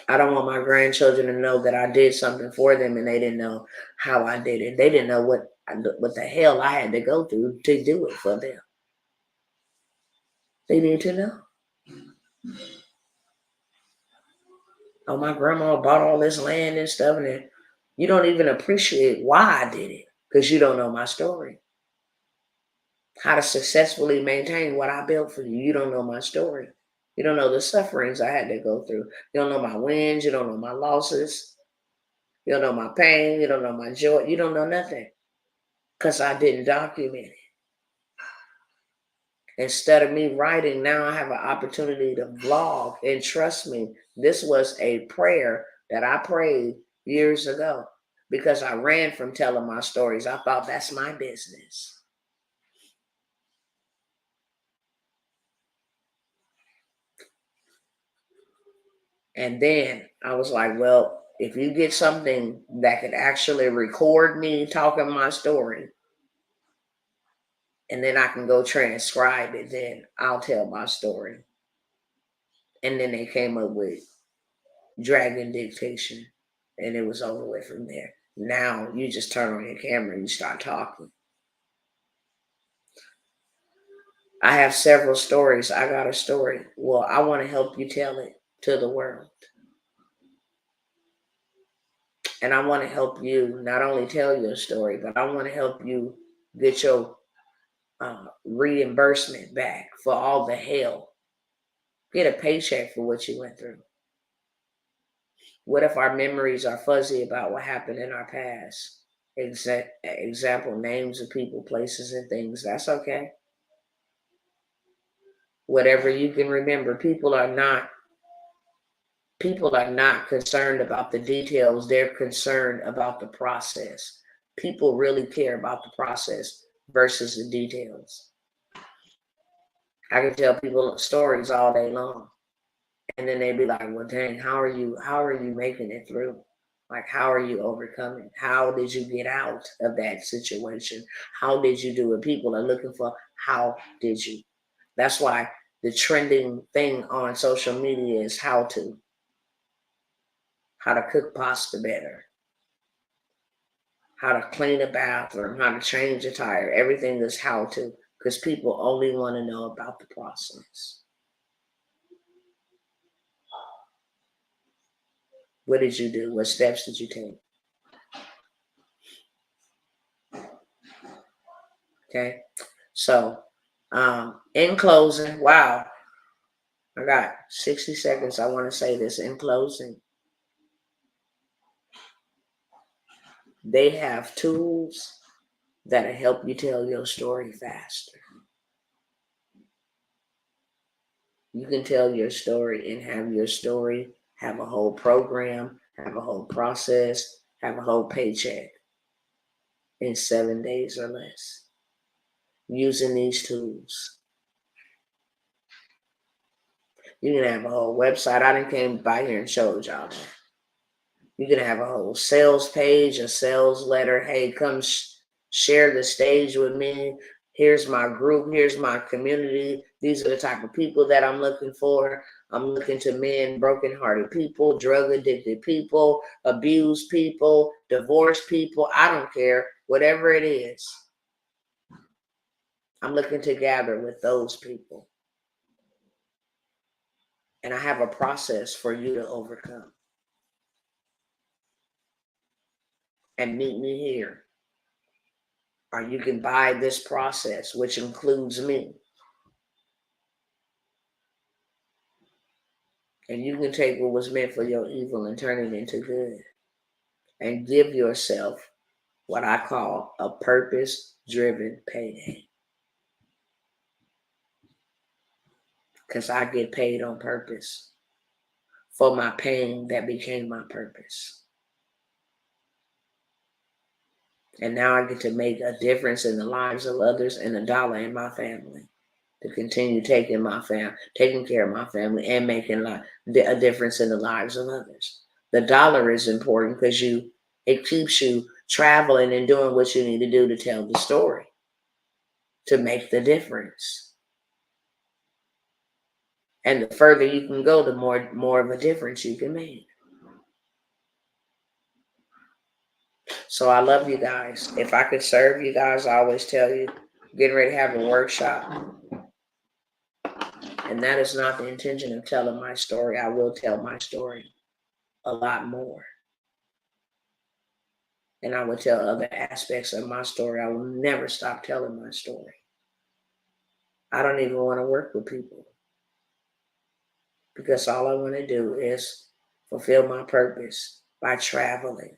I don't want my grandchildren to know that I did something for them and they didn't know how I did it. They didn't know what the hell I had to go through to do it for them. They need to know. Oh, my grandma bought all this land and stuff, and you don't even appreciate why I did it because you don't know my story. How to successfully maintain what I built for you. You don't know my story. You don't know the sufferings I had to go through. You don't know my wins. You don't know my losses. You don't know my pain. You don't know my joy. You don't know nothing because I didn't document it. Instead of me writing, now I have an opportunity to vlog. And trust me, this was a prayer that I prayed years ago because I ran from telling my stories. I thought that's my business. And then I was like, well, if you get something that could actually record me talking my story, and then I can go transcribe it, then I'll tell my story. And then they came up with Dragon Dictation, and it was over with from there. Now you just turn on your camera and you start talking. I have several stories. I got a story. Well, I want to help you tell it to the world. And I want to help you not only tell your story, but I want to help you get your reimbursement back for all the hell. Get a paycheck for what you went through. What if our memories are fuzzy about what happened in our past? Example, names of people, places, and things. That's okay. Whatever you can remember, people are not concerned about the details. They're concerned about the process. People really care about the process versus the details. I can tell people stories all day long, and then they'd be like, well, dang, how are you making it through? Like, how are you overcoming? How did you get out of that situation? How did you do it? People are looking for, how did you? That's why the trending thing on social media is how to cook pasta better, how to clean a bathroom, how to change a tire. Everything is how to, because people only want to know about the process. What did you do? What steps did you take? Okay. So, in closing, wow, I got 60 seconds. I want to say this in closing. They have tools that'll help you tell your story faster. You can tell your story and have your story have a whole program, have a whole process, have a whole paycheck in 7 days or less using these tools. You can have a whole website. I done came by here and showed y'all that. You can have a whole sales page, a sales letter. Hey, come share the stage with me. Here's my group. Here's my community. These are the type of people that I'm looking for. I'm looking to men, brokenhearted people, drug addicted people, abused people, divorced people. I don't care. Whatever it is, I'm looking to gather with those people. And I have a process for you to overcome. And meet me here. Or you can buy this process, which includes me. And you can take what was meant for your evil and turn it into good. And give yourself what I call a purpose-driven payday. Because I get paid on purpose for my pain that became my purpose. And now I get to make a difference in the lives of others and $1 in my family. To continue taking care of my family and making a difference in the lives of others. The dollar is important because it keeps you traveling and doing what you need to do to tell the story, to make the difference. And the further you can go, the more of a difference you can make. So I love you guys. If I could serve you guys, I always tell you, getting ready to have a workshop. And that is not the intention of telling my story. I will tell my story a lot more. And I will tell other aspects of my story. I will never stop telling my story. I don't even want to work with people because all I want to do is fulfill my purpose by traveling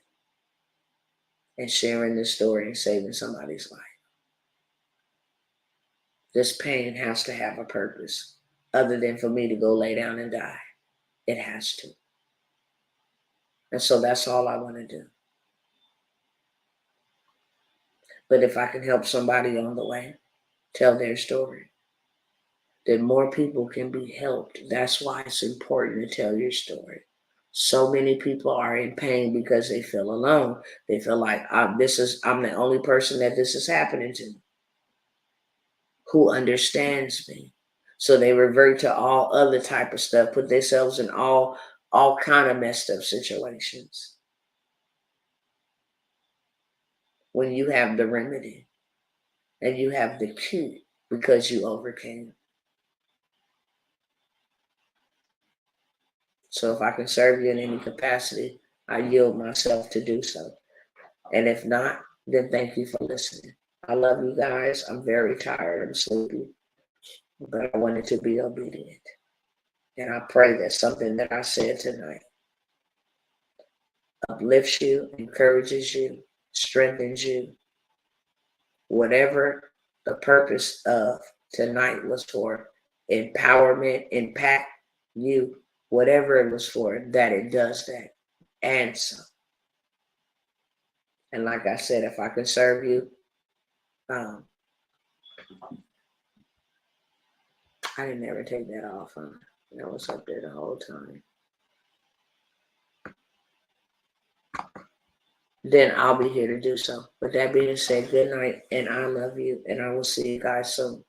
and sharing this story and saving somebody's life. This pain has to have a purpose other than for me to go lay down and die. It has to. And so that's all I want to do. But if I can help somebody on the way, tell their story, then more people can be helped. That's why it's important to tell your story. So many people are in pain because they feel alone. They feel like I'm the only person that this is happening to, who understands me. So they revert to all other type of stuff, put themselves in all kind of messed up situations. When you have the remedy and you have the key because you overcame. So if I can serve you in any capacity, I yield myself to do so. And if not, then thank you for listening. I love you guys. I'm very tired. I'm sleepy. But I wanted to be obedient. And I pray that something that I said tonight uplifts you, encourages you, strengthens you. Whatever the purpose of tonight was for, empowerment, impact you, whatever it was for, that it does that. And some. And like I said, if I can serve you, I didn't ever take that off. That was up there the whole time. Then I'll be here to do so. With that being said, good night, and I love you, and I will see you guys soon.